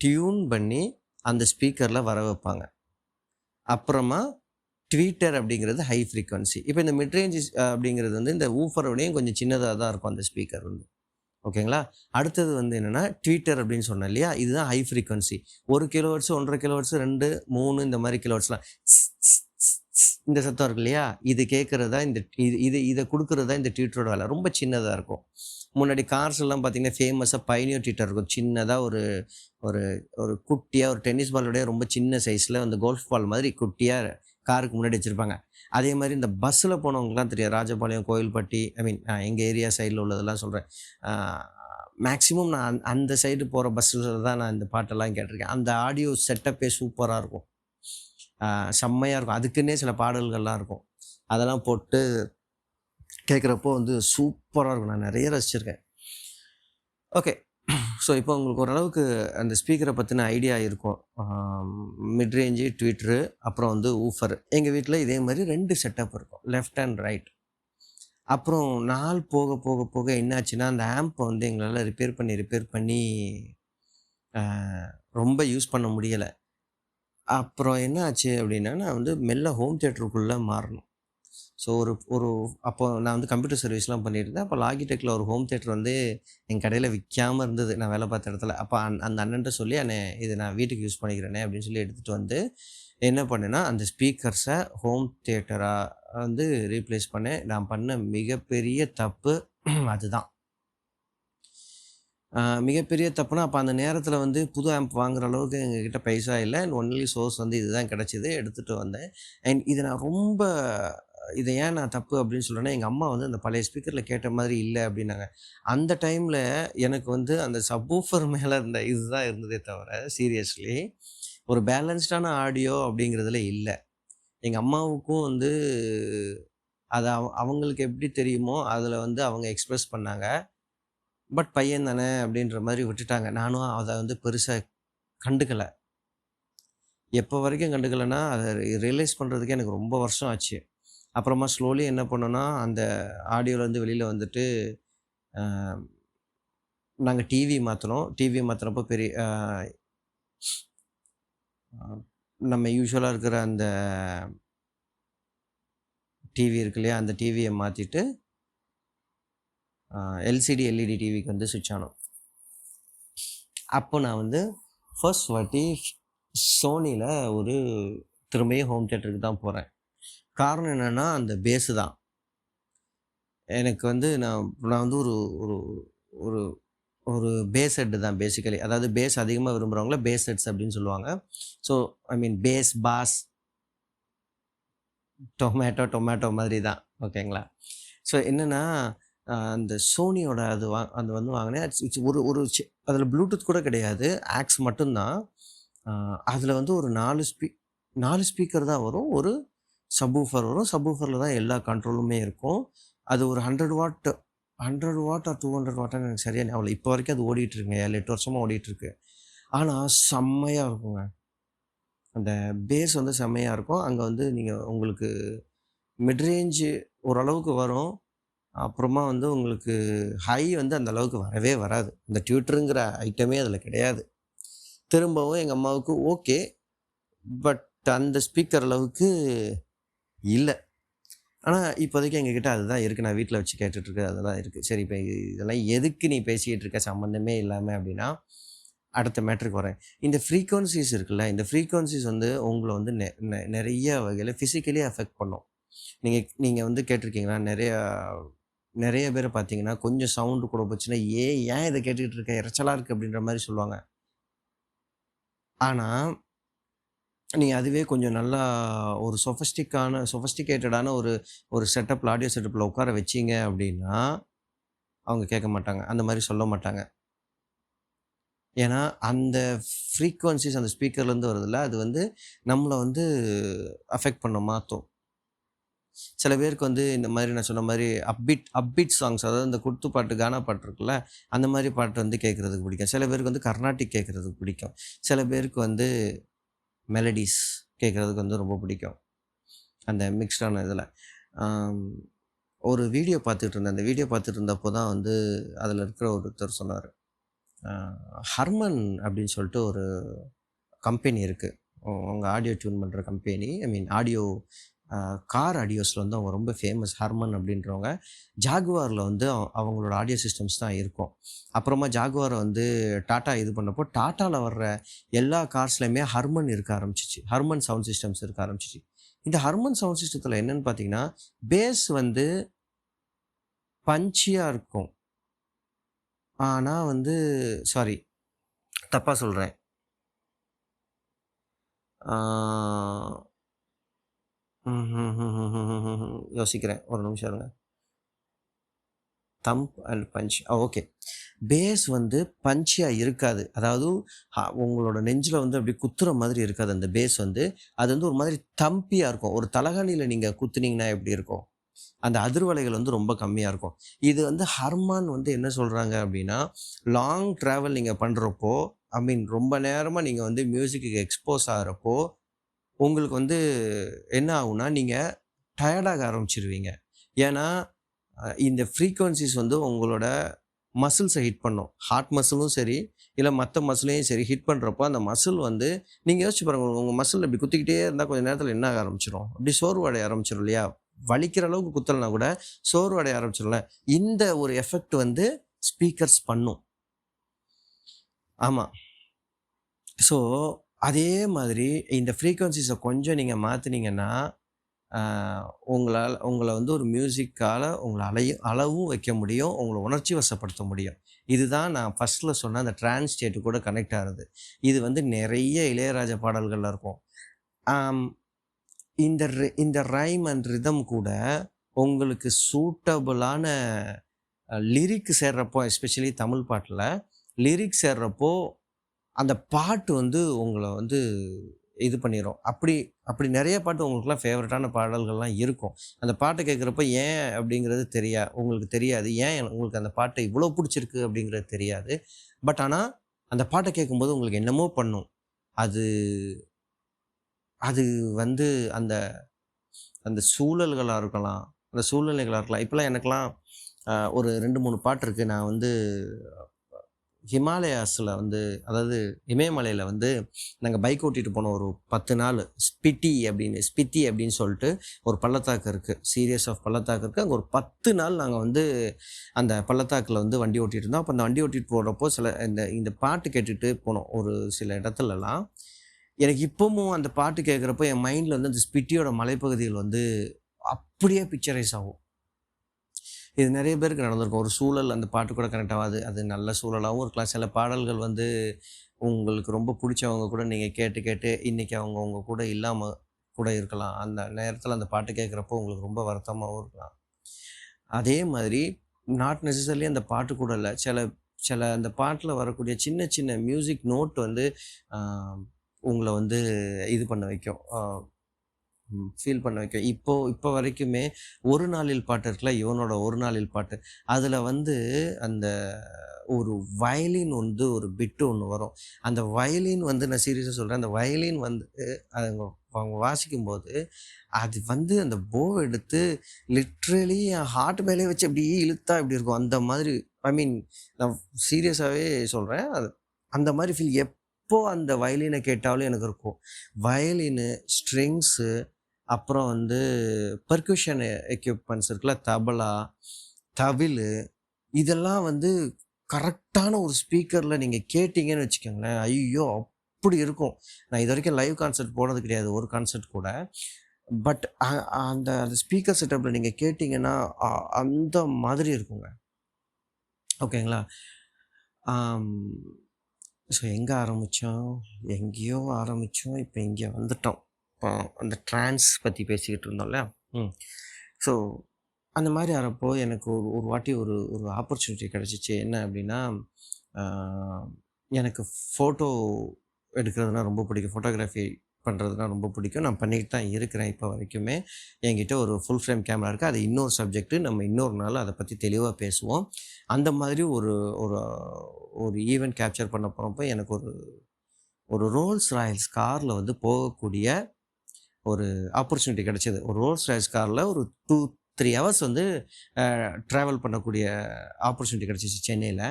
டியூன் பண்ணி அந்த ஸ்பீக்கர்ல வர வைப்பாங்க. அப்புறமா ட்வீட்டர் அப்படிங்கிறது ஹை ஃப்ரீக்வன்சி. இப்போ இந்த மிட் ரேஞ்ச் அப்படிங்கிறது வந்து இந்த ஊஃபர விடையும் கொஞ்சம் சின்னதா தான் இருக்கும் அந்த ஸ்பீக்கர் வந்து. ஓகேங்களா? அடுத்தது வந்து என்னன்னா, ட்வீட்டர் அப்படின்னு சொன்னேன் இல்லையா? இதுதான் high frequency. 1 kilo hertz, 1 1/2 kilo hertz, 2, 3 இந்த மாரி கிலோ ஹெர்ட்ஸ்லாம் இந்த சத்தம் இருக்கு இல்லையா? இது கேட்கறது தான் இந்த இத குடுக்குறது தான் இந்த ட்வீட்டரோட வேலை. ரொம்ப சின்னதா இருக்கும். முன்னாடி கார்ஸ்லாம் பார்த்தீங்கன்னா, ஃபேமஸா பைனியர் ட்வீட்டர் இருக்கும். சின்னதா ஒரு ஒரு ஒரு குட்டியா ஒரு டென்னிஸ் பாலோடயே ரொம்ப சின்ன சைஸ்ல அந்த கோல்ஃப் பால் மாதிரி குட்டியா காருக்கு முன்னாடி வச்சிருப்பாங்க. அதே மாரி இந்த பஸ்ஸில போனவங்களுக்குலாம் தெரியும். ராஜபாளையம், கோவில்பட்டி ஐ மீன் எங்க ஏரியா சைடுல உள்ளதெல்லாம் சொல்றேன். ஆ மேக்ஸிமம் நான் அந்த சைடு போற பஸ்ஸில தான் நான் இந்த பாட்டெல்லாம் கேட்டுருக்கேன். அந்த ஆடியோ செட்டப்பே சூப்பரா இருக்கும். செம்மையா இருக்கும். அதுக்குன்னே சில பாடல்கள்லாம் இருக்கும். அதெல்லாம் போட்டு கேட்குறப்போ வந்து சூப்பரா இருக்கும். நான் நெறைய ரசிச்சிருக்கேன். ஓகே. ஸோ இப்போ உங்களுக்கு ஓரளவுக்கு அந்த ஸ்பீக்கர பத்தின ஐடியா இருக்கும். மிட் ரேஞ்சு, ட்வீட்டரு, அப்புறம் வந்து ஊஃபர். எங்க வீட்ல இதே மாரி 2 செட்டப் இருக்கும். Left and right. அப்புறம் நாள் போக, போக, போக என்னாச்சுன்னா, அந்த ஆம்ப வந்து எங்களால ரிப்பேர் பண்ணி அ ரொம்ப யூஸ் பண்ண முடியல. அப்புறம் என்ன ஆச்சு அப்டின்னா, நான் வந்து மெல்ல ஹோம் தியேட்டருக்குள்ள மாறணும். ஸோ ஒரு ஒரு அப்போ நான் வந்து கம்ப்யூட்டர் சர்வீஸ்லாம் பண்ணிட்டுருந்தேன். அப்போ லாகிடெக்ல ஒரு ஹோம் தியேட்டர் வந்து என் கடையில விக்காம இருந்தது. நான் வேலை பார்த்த இடத்துல. அப்போ அந்த அண்ணன்ட்ட சொல்லி, "அண்ணே இது நான் வீட்டுக்கு யூஸ் பண்ணிக்கிறேனே" அப்படின்னு சொல்லி எடுத்துட்டு வந்து என்ன பண்ணேன்னா, அந்த ஸ்பீக்கர்ஸ ஹோம் தியேட்டரா வந்து ரீப்ளேஸ் பண்ணேன். நான் பண்ண மிகப்பெரிய தப்பு அதுதான். மிகப்பெரிய தப்புனா, அப்ப அந்த நேரத்தில வந்து புது ஆம்ப் வாங்குற அளவுக்கு எங்ககிட்ட பைசா இல்ல. அண்ட் ஒன்லி சோர்ஸ் வந்து இதுதான் கிடைச்சது. எடுத்துட்டு வந்தேன். அண்ட் இத நான் ரொம்ப இத ஏன் நான் தப்பு அப்படின்னு சொல்றேன்னா, எங்க அம்மா வந்து அந்த பழைய ஸ்பீக்கர்ல கேட்ட மாதிரி இல்ல அப்படின்னாங்க. அந்த டைம்ல எனக்கு வந்து அந்த சப்வூஃபர் மேல இருந்த இதுதான் இருந்ததே தவிர, சீரியஸ்லி ஒரு பேலன்ஸ்டான ஆடியோ அப்படிங்கிறதுல இல்ல. எங்க அம்மாவுக்கும் வந்து அது அவங்களுக்கு எப்படி தெரியுமோ, அதுல வந்து அவங்க எக்ஸ்பிரஸ் பண்ணாங்க. பட் பையன் தானே அப்படின்ற மாரி விட்டுட்டாங்க. நானும் அத வந்து பெருசா கண்டுக்கல. எப்போ வரைக்கும் கண்டுக்கலன்னா, அத ரியலைஸ் பண்றதுக்கே எனக்கு ரொம்ப வருஷம் ஆச்சு. அப்புறமா ஸ்லோலி என்ன பண்ணோம்னா, அந்த ஆடியோலேருந்து வெளில வந்துட்டு, அ நாங்க டிவி மாத்துனோம். டிவி மாத்துனப்போ பெரிய நம்ம யூசுவலா இருக்கிற அந்த டிவி இருக்கு இல்லையா? அந்த டிவிய மாத்திட்டு, எல்சிடி, எல்இடி டிவிக்கு வந்து ஸ்விட்ச் ஆனோம். அப்போ நான் வந்து ஃபர்ஸ்ட் வாட்டி சோனில ஒரு திரும்பியும் ஹோம் தியேட்டருக்கு தான் போறேன். காரணம் என்னன்னா, அந்த பேஸு தான். எனக்கு வந்து நான் நான் வந்து ஒரு ஒரு ஒரு ஒரு பேஸ் ஹெட் தான் பேசிக்கலி. அதாவது பேஸ் அதிகமா விரும்புறவங்கள பேஸ் ஹெட்ஸ் அப்படின்னு சொல்லுவாங்க. So I mean bass, bass tomato மாதிரி தான். ஓகேங்களா? ஸோ என்னன்னா, அந்த சோனியோட அது வந்து வாங்கினேன். இட்ஸ் இட்ஸ் ஒரு ஒரு அதில ப்ளூடூத் கூட கிடையாது. ஆக்ஸ் மட்டும் தான். அதில வந்து ஒரு 4 ஸ்பீக்கர் தான் வரும். ஒரு சப்வூஃபர் வரும். சப்வூஃபர்ல தான் எல்லா கண்ட்ரோலுமே இருக்கும். அது ஒரு 100 வாட் 100 வாட் ஆர் 200 வாட்டான்னு எனக்கு சரியா ஞாபகம் இல்ல. இப்போ வரைக்கும் அது ஓடிட்டுருக்குங்க. 7, 8 வருஷமா ஓடிட்டுருக்கு. ஆனா செம்மையா இருக்குங்க. அந்த பேஸ் வந்து செம்மையா இருக்கும். அங்க வந்து நீங்க உங்களுக்கு மிட் ரேஞ்ச் ஓரளவுக்கு வரும். அப்புறமா வந்து உங்களுக்கு ஹை வந்து அந்த அளவுக்கு வரவே வராது. இந்த டியூட்டருங்கிற ஐட்டமே அதில கிடையாது. திரும்பவும் எங்க அம்மாவுக்கு ஓகே. பட் அந்த ஸ்பீக்கர் அளவுக்கு இல்ல. ஆனா, இப்போதைக்கு எங்ககிட்ட அதுதான் இருக்கு. நான் வீட்ல வச்சு கேட்டுட்டுருக்கது அதுதான் இருக்கு. சரி இப்ப இதெல்லாம் எதுக்கு நீ பேசிக்கிட்டு இருக்க சம்மந்தமே இல்லாம அப்டின்னா, அடுத்த மேட்டருக்கு வரேன். இந்த ஃப்ரீக்வன்சிஸ் இருக்குல்ல, இந்த ஃப்ரீக்வன்சிஸ் வந்து உங்கள வந்து நெறைய வகையில பிசிக்கலி அஃபெக்ட் பண்ணும். நீங்க நீங்க வந்து கேட்டுருக்கீங்களா? நெறைய பேர பார்த்தீங்கன்னா, கொஞ்சம் சவுண்ட் கூட போச்சுன்னா, ஏன் இத கேட்டுட்டு இருக்க? எரைச்சலா இருக்கு அப்டின்ற மாரி சொல்லுவாங்க. ஆனா, நீங்க அதுவே கொஞ்சம் நல்லா ஒரு சொஃபஸ்டிகேட்டடான ஒரு ஒரு ஆடியோ செட்டப்ல உட்கார வச்சீங்க அப்டின்னா, அவங்க கேட்க மாட்டாங்க. அந்த மாரி சொல்ல மாட்டாங்க. ஏன்னா, அந்த ஃப்ரீக்வன்சிஸ் அந்த ஸ்பீக்கர்லேருந்து வருதுல்ல, அது வந்து நம்மள வந்து அஃபெக்ட் பண்ண மாத்தும். சில பேருக்கு வந்து இந்த மாரி நான் சொன்ன மாரி அப்பீட் சாங்ஸ் அதாவது இந்த குத்துப்பாட்டு, கானா பாட்டு இருக்குல்ல, அந்த மாரி பாட்டு வந்து கேட்கறதுக்கு பிடிக்கும். சில பேருக்கு வந்து கர்நாடிக் கேட்கறதுக்கு பிடிக்கும். சில பேருக்கு வந்து மெலடிஸ் கேட்கறதுக்கு வந்து ரொம்ப பிடிக்கும். அந்த மிக்ஸ்டான இதில. ஆம் ஒரு வீடியோ பார்த்துட்டு இருந்தேன். அந்த வீடியோ பார்த்துட்டு இருந்தப்போ தான் வந்து அதில இருக்கிற ஒருத்தர் சொன்னாரு. அ ஹர்மன் அப்படின்னு சொல்லிட்டு ஒரு கம்பெனி இருக்கு. அவங்க ஆடியோ டியூன் பண்ற கம்பெனி. ஐ மீன் ஆடியோ கார் ஆடியோஸ்ல வந்து அவங்க ரொம்ப ஃபேமஸ் ஹர்மன் அப்படின்றவங்க. ஜாகுவார்ல வந்து அவங்களோட ஆடியோ சிஸ்டம்ஸ் தான் இருக்கும். அப்புறமா ஜாகுவார வந்து டாடா இது பண்ணப்போ, டாட்டால வர்ற எல்லா கார்ஸ்லயுமே ஹர்மன் இருக்க ஆரம்பிச்சுச்சு. ஹர்மன் சவுண்ட் சிஸ்டம்ஸ் இருக்க ஆரம்பிச்சுச்சு. இந்த ஹர்மன் சவுண்ட் சிஸ்டத்துல என்னன்னு பார்த்தீங்கன்னா, பேஸ் வந்து பஞ்சியா இருக்கும். ஆனா வந்து சாரி தப்பா சொல்றேன். ஆ யோசிக்கிறேன். ஒரு நிமிஷம் இருங்க. Thumb and punch. Okay. Bass வந்து பஞ்சியா இருக்காது. அதாவது உங்களோட நெஞ்சில வந்து அப்படியே குத்துற மாதிரி இருக்காது அந்த பேஸ் வந்து. அது வந்து ஒரு மாதிரி தம்பியா இருக்கும். ஒரு தலகாணியில நீங்க குத்துனீங்கன்னா எப்படி இருக்கும்? அந்த அதிர்வலைகள் வந்து ரொம்ப கம்மியா இருக்கும். இது வந்து ஹர்மான் வந்து என்ன சொல்றாங்க அப்படின்னா, லாங் டிராவல் நீங்க பண்றப்போ, ஐ மீன் ரொம்ப நேரமா நீங்க வந்து மியூசிக்குக்கு எக்ஸ்போஸ் ஆகுறப்போ, உங்களுக்கு வந்து என்ன ஆகும்னா, நீங்க டயர்ட் ஆக ஆரம்பிச்சுருவீங்க. ஏன்னா, இந்த ஃப்ரீக்வன்சிஸ் வந்து உங்களோட மசில்ஸ ஹிட் பண்ணும். ஹார்ட் மசிலும் சரி, இல்ல மத்த மசிலையும் சரி ஹிட் பண்றப்போ, அந்த மசில் வந்து நீங்க யோசிச்சு பாருங்க. உங்க மசில் இப்படி குத்திக்கிட்டே இருந்தா கொஞ்ச நேரத்தில என்ன ஆக ஆரம்பிச்சுரும்? அப்படியே சோர்வடைய ஆரம்பிச்சுரும் இல்லையா? வலிக்கிற அளவுக்கு குத்தலனா கூட சோர்வடைய ஆரம்பிச்சுரும்ல. இந்த ஒரு எஃபெக்ட் வந்து ஸ்பீக்கர்ஸ் பண்ணும். ஆமா. ஸோ, அதே மாதிரி இந்த ஃப்ரீக்வன்சிஸ கொஞ்சம் நீங்க மாத்துனீங்கன்னா, ஆ உங்கள வந்து ஒரு மியூசிக்கால உங்கள அளவும் வைக்க முடியும். உங்கள உணர்ச்சி வசப்படுத்த முடியும். இதுதான் நான் ஃபர்ஸ்ட்ல சொன்ன அந்த ட்ரான்ஸ் ஸ்டேட் கூட கனெக்ட் ஆகுது. இது வந்து நெறைய இளையராஜா பாடல்கள்ல இருக்கும். ஆம் இந்த ரைம் அண்ட் ரிதம் கூட உங்களுக்கு சூட்டபிளான லிரிக் சேர்றப்போ எஸ்பெஷலி தமிழ் பாட்டுல, லிரிக் சேர்றப்போ அந்த பாட்டு வந்து உங்கள வந்து இது பண்ணிரும். அப்படி அப்படி நெறைய பாட்டு உங்களுக்கெல்லாம் ஃபேவரட்டான பாடல்கள்லாம் இருக்கும். அந்த பாட்ட கேட்கிறப்ப ஏன் அப்படிங்கிறது உங்களுக்கு தெரியாது. ஏன் உங்களுக்கு அந்த பாட்டு இவ்வளோ புடிச்சிருக்கு அப்படிங்கிறது தெரியாது. பட் ஆனா, அந்த பாட்ட கேட்கும்போது உங்களுக்கு என்னமோ பண்ணும். அது அது வந்து அந்த அந்த சூழல்களா இருக்கலாம். அந்த சூழ்நிலைகளா இருக்கலாம். இப்பலாம் எனக்கெல்லாம் ஒரு 2, 3 பாட்டு இருக்கு. நான் வந்து ஹிமாலயாஸ்ல வந்து அதாவது இமயமலையில வந்து நாங்க பைக் ஓட்டிட்டு போனோம் ஒரு 10 நாளு. ஸ்பித்தி அப்படின்னு சொல்லிட்டு ஒரு பள்ளத்தாக்கு இருக்கு. சீரியஸ் ஆஃப் பள்ளத்தாக்கு இருக்கு. அங்க ஒரு 10 நாள் நாங்க வந்து அந்த பள்ளத்தாக்குல வந்து வண்டி ஓட்டிட்டு இருந்தோம். அப்ப அந்த வண்டி ஓட்டிட்டு போறப்போ சில இந்த இந்த பாட்டு கேட்டுட்டு போனோம். ஒரு சில இடத்துலலாம். எனக்கு இப்பவும் அந்த பாட்டு கேட்கிறப்போ என் மைண்ட்ல வந்து அந்த ஸ்பிட்டியோட மலைப்பகுதிகள் வந்து அப்படியே பிக்சரைஸ் ஆகும். இது நெறைய பேருக்கு நடந்திருக்கும். ஒரு சூழல் அந்த பாட்டு கூட கனெக்ட் ஆவாது. அது நல்ல சூழலாவும் இருக்கலாம். சில பாடல்கள் வந்து உங்களுக்கு ரொம்ப புடிச்சவங்க கூட நீங்க கேட்டு, கேட்டு இன்னைக்கு அவங்க உங்க கூட இல்லாம கூட இருக்கலாம். அந்த நேரத்தில அந்த பாட்டு கேட்குறப்போ உங்களுக்கு ரொம்ப வருத்தமாவும் இருக்கலாம். அதே மாதிரி நாட் நெசசரிலி அந்த பாட்டு கூட இல்ல. சில சில அந்த பாட்டுல வரக்கூடிய சின்ன சின்ன மியூசிக் நோட் வந்து ஆ உங்கள வந்து இது பண்ண வைக்கும். ஃபீல் பண்ண வைக்கும். இப்போ வரைக்குமே ஒரு நாளில் பாட்டு இருக்குல்ல, இவனோட ஒரு நாளில் பாட்டு. அதில வந்து அந்த ஒரு வயலின் வந்து ஒரு பிட் ஒண்ணு வரும். அந்த வயலின் வந்து நான் சீரியஸா சொல்றேன். அந்த வயலின் வந்து அவங்க அவங்க வாசிக்கும்போது, அது வந்து அந்த போவ எடுத்து லிட்ரலி என் ஹார்ட் மேலயே வச்சு அப்படியே இழுத்தா எப்படி இருக்கும்? அந்த மாதிரி ஐ மீன் நான் சீரியஸாவே சொல்றேன். அது அந்த மாரி ஃபீல் எப்போ அந்த வயலின கேட்டாலும் எனக்கு இருக்கும். வயலினு, ஸ்ட்ரிங்ஸு அப்புறம் வந்து பெர்கஷன் எக்யூப்மெண்ட்ஸ் இருக்குல்ல, தபலா, தவிலு இதெல்லாம் வந்து கரெக்டான ஒரு ஸ்பீக்கர்ல நீங்க கேட்டீங்கன்னு வச்சுக்கோங்களேன், ஐயோ! அப்படி இருக்கும். நான் இதுவரைக்கும் லைவ் கான்சர்ட் போனது கிடையாது, ஒரு கான்சர்ட் கூட. பட் அந்த அந்த ஸ்பீக்கர் செட்டப்ல நீங்க கேட்டீங்கன்னா, அ அந்த மாதிரி இருக்குங்க. ஓகேங்களா? ஆம். ஸோ எங்க ஆரம்பிச்சோம்? எங்கேயோ ஆரம்பிச்சோம். இப்ப இங்க வந்துட்டோம். இப்போ அந்த ட்ரான்ஸ் பத்தி பேசிக்கிட்டு இருந்தோம்ல. ம். ஸோ அந்த மாரி ஆறப்போ எனக்கு ஒரு ஒரு வாட்டி ஒரு ஒரு ஆப்பர்ச்சுனிட்டி கிடைச்சுச்சு. என்ன அப்டின்னா, ஆ எனக்கு ஃபோட்டோ எடுக்கிறதுனா ரொம்ப பிடிக்கும். ஃபோட்டோகிராஃபி பண்றதுனா ரொம்ப பிடிக்கும். நான் பண்ணிட்டு தான் இருக்கிறேன் இப்போ வரைக்குமே. என்கிட்ட ஒரு ஃபுல் ஃப்ரேம் கேமரா இருக்கு. அது இன்னொரு சப்ஜெக்ட். நம்ம இன்னொரு நாள் அத பத்தி தெளிவா பேசுவோம். அந்த மாதிரி ஒரு ஒரு ஒரு ஈவென்ட் கேப்சர் பண்ண போறப்போ எனக்கு ஒரு ஒரு ரோல்ஸ் ராயல்ஸ் கார்ல வந்து போகக்கூடிய ஒரு ஆப்பர்ச்சுனிட்டி கிடைச்சது. ஒரு ரோல்ஸ் ராய்ஸ் கார்ல ஒரு 2, 3 ஹவர்ஸ் வந்து ட்ராவல் பண்ணக்கூடிய ஆப்பர்ச்சுனிட்டி கிடைச்சிச்சு சென்னையில.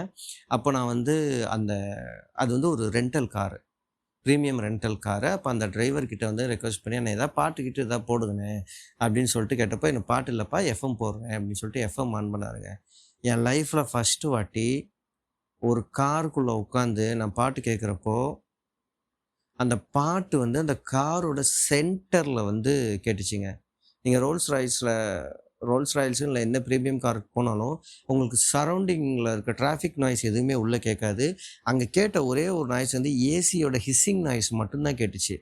அப்போ நான் வந்து அந்த அது வந்து ஒரு rental car. Premium rental car. அப்போ அந்த டிரைவர் கிட்ட வந்து ரெக்வெஸ்ட் பண்ணி, "அண்ணே ஏதாவது பாட்டு கீட்டு ஏதாவது போடுங்கண்ணே" அப்படின்னு சொல்லிட்டு கேட்டப்போ, "எனக்கு பாட்டு இல்லப்பா, எஃப்எம் போடுறேன்" அப்படின்னு சொல்லிட்டு எஃப்எம் ஆன் பண்ணாருங்க. என் லைஃப்ல ஃபர்ஸ்ட்டு வாட்டி ஒரு காருக்குள்ள உட்காந்து நான் பாட்டு கேட்கிறப்போ, அந்த பாட்டு வந்து அந்த காரோட சென்டர்ல வந்து கேட்டுச்சுங்க. நீங்க ரோல்ஸ் ராய்ஸ்ன்னு இல்ல என்ன பிரீமியம் காருக்கு போனாலும், உங்களுக்கு சரவுண்டிங்ல இருக்க டிராஃபிக் நாய்ஸ் எதுவுமே உள்ள கேட்காது. அங்க கேட்ட ஒரே ஒரு நாய்ஸ் வந்து ஏசியோட ஹிஸ்ஸிங் நாய்ஸ் மட்டும் தான் கேட்டுச்சு.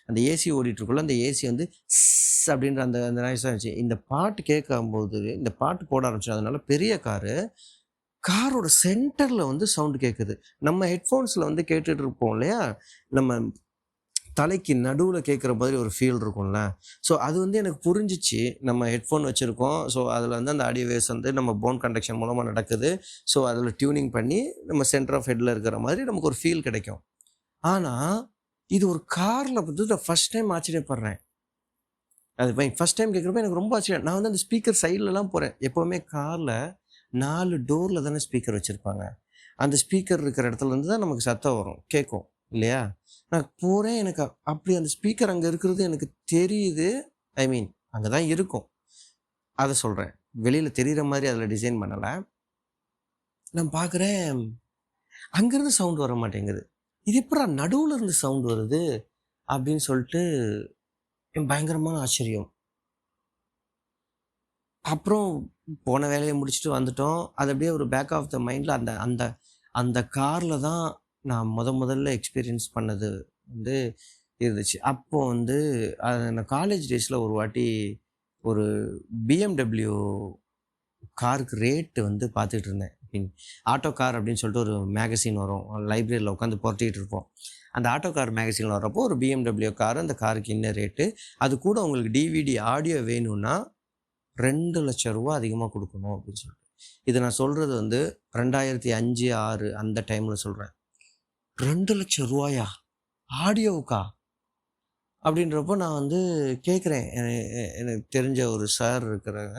அந்த ஏசி ஓடிட்டுருக்குள்ள அந்த ஏசி வந்து அப்படின்ற அந்த அந்த நாய்ஸ் தான் இருந்துச்சு. இந்த பாட்டு கேட்கும்போது இந்த பாட்டு போட ஆரம்பிச்சோம். அதனால பெரிய காரு, காரோட சென்டர்ல வந்து சவுண்ட் கேட்குது. நம்ம ஹெட்ஃபோன்ஸ்ல வந்து கேட்டுட்டு இருப்போம் இல்லையா? நம்ம தலைக்கு நடுவுல கேட்குற மாதிரி ஒரு ஃபீல் இருக்கும்ல. ஸோ அது வந்து எனக்கு புரிஞ்சுச்சு. நம்ம ஹெட்ஃபோன் வச்சிருக்கோம். ஸோ அதில வந்து அந்த ஆடியோ வேவ்ஸ் வந்து நம்ம போன் கண்டக்ஷன் மூலமா நடக்குது. ஸோ அதில டியூனிங் பண்ணி நம்ம சென்டர் ஆஃப் ஹெட்ல இருக்கிற மாதிரி நமக்கு ஒரு ஃபீல் கிடைக்கும். ஆனா, இது ஒரு கார்ல வந்து நான் ஃபர்ஸ்ட் டைம் ஆச்சரியப்படுறேன். அது ஃபர்ஸ்ட் டைம் கேட்கிறப்ப எனக்கு ரொம்ப ஆச்சரியம். நான் வந்து அந்த ஸ்பீக்கர் சைட்லலாம் போறேன். எப்பவுமே கார்ல 4 டோர்ல தானே ஸ்பீக்கர் வச்சிருப்பாங்க. அந்த ஸ்பீக்கர் இருக்கிற இடத்துல இருந்து தான் நமக்கு சத்தம் வரும். கேட்கும். இல்லையா? நான் போறேன். எனக்கு அப்படி அந்த ஸ்பீக்கர் அங்க இருக்கிறது எனக்கு தெரியுது. ஐ மீன் அங்க தான் இருக்கும். அத சொல்றேன். வெளியில தெரியிற மாரி அதில டிசைன் பண்ணல. நான் பார்க்குறேன், அங்கருந்து சவுண்ட் வர மாட்டேங்குது. இது எப்புட்றா நடுவுல இருந்து சவுண்ட் வருது? அப்படின்னு சொல்லிட்டு பயங்கரமான ஆச்சரியம். அப்புறம் போன வேலைய முடிச்சுட்டு வந்துட்டோம். அது அப்படியே ஒரு பேக் ஆஃப் த மைண்ட்ல அந்த அந்த அந்த கார்ல தான் நான் முதல்ல எக்ஸ்பீரியன்ஸ் பண்ணது வந்து இருந்துச்சு. அப்போ வந்து நான் காலேஜ் டேஸ்ல ஒரு வாட்டி ஒரு BMW காருக்கு ரேட் வந்து பார்த்துட்டு இருந்தேன். ஆட்டோ கார் அப்படின்னு சொல்லிட்டு ஒரு மேகசின் வரும். லைப்ரரியில உட்காந்து புரட்டிட்டு இருப்போம். அந்த ஆட்டோ கார் மேகசின்ல வரப்போ ஒரு BMW கார், அந்த காருக்கு என்ன ரேட்டு, அது கூட உங்களுக்கு டிவிடி ஆடியோ வேணும்னா ரூ. 2,00,000 அதிகமா குடுக்கணும் அப்படின்னு சொல்லிட்டு. இத நான் சொல்றது வந்து 2005, 6 அந்த டைம்ல சொல்றேன். ரூ. 2,00,000 ஆடியோவுக்கா? அப்படின்றப்போ நான் வந்து கேட்குறேன். எனக்கு தெரிஞ்ச ஒரு சார் இருக்கிறாங்க.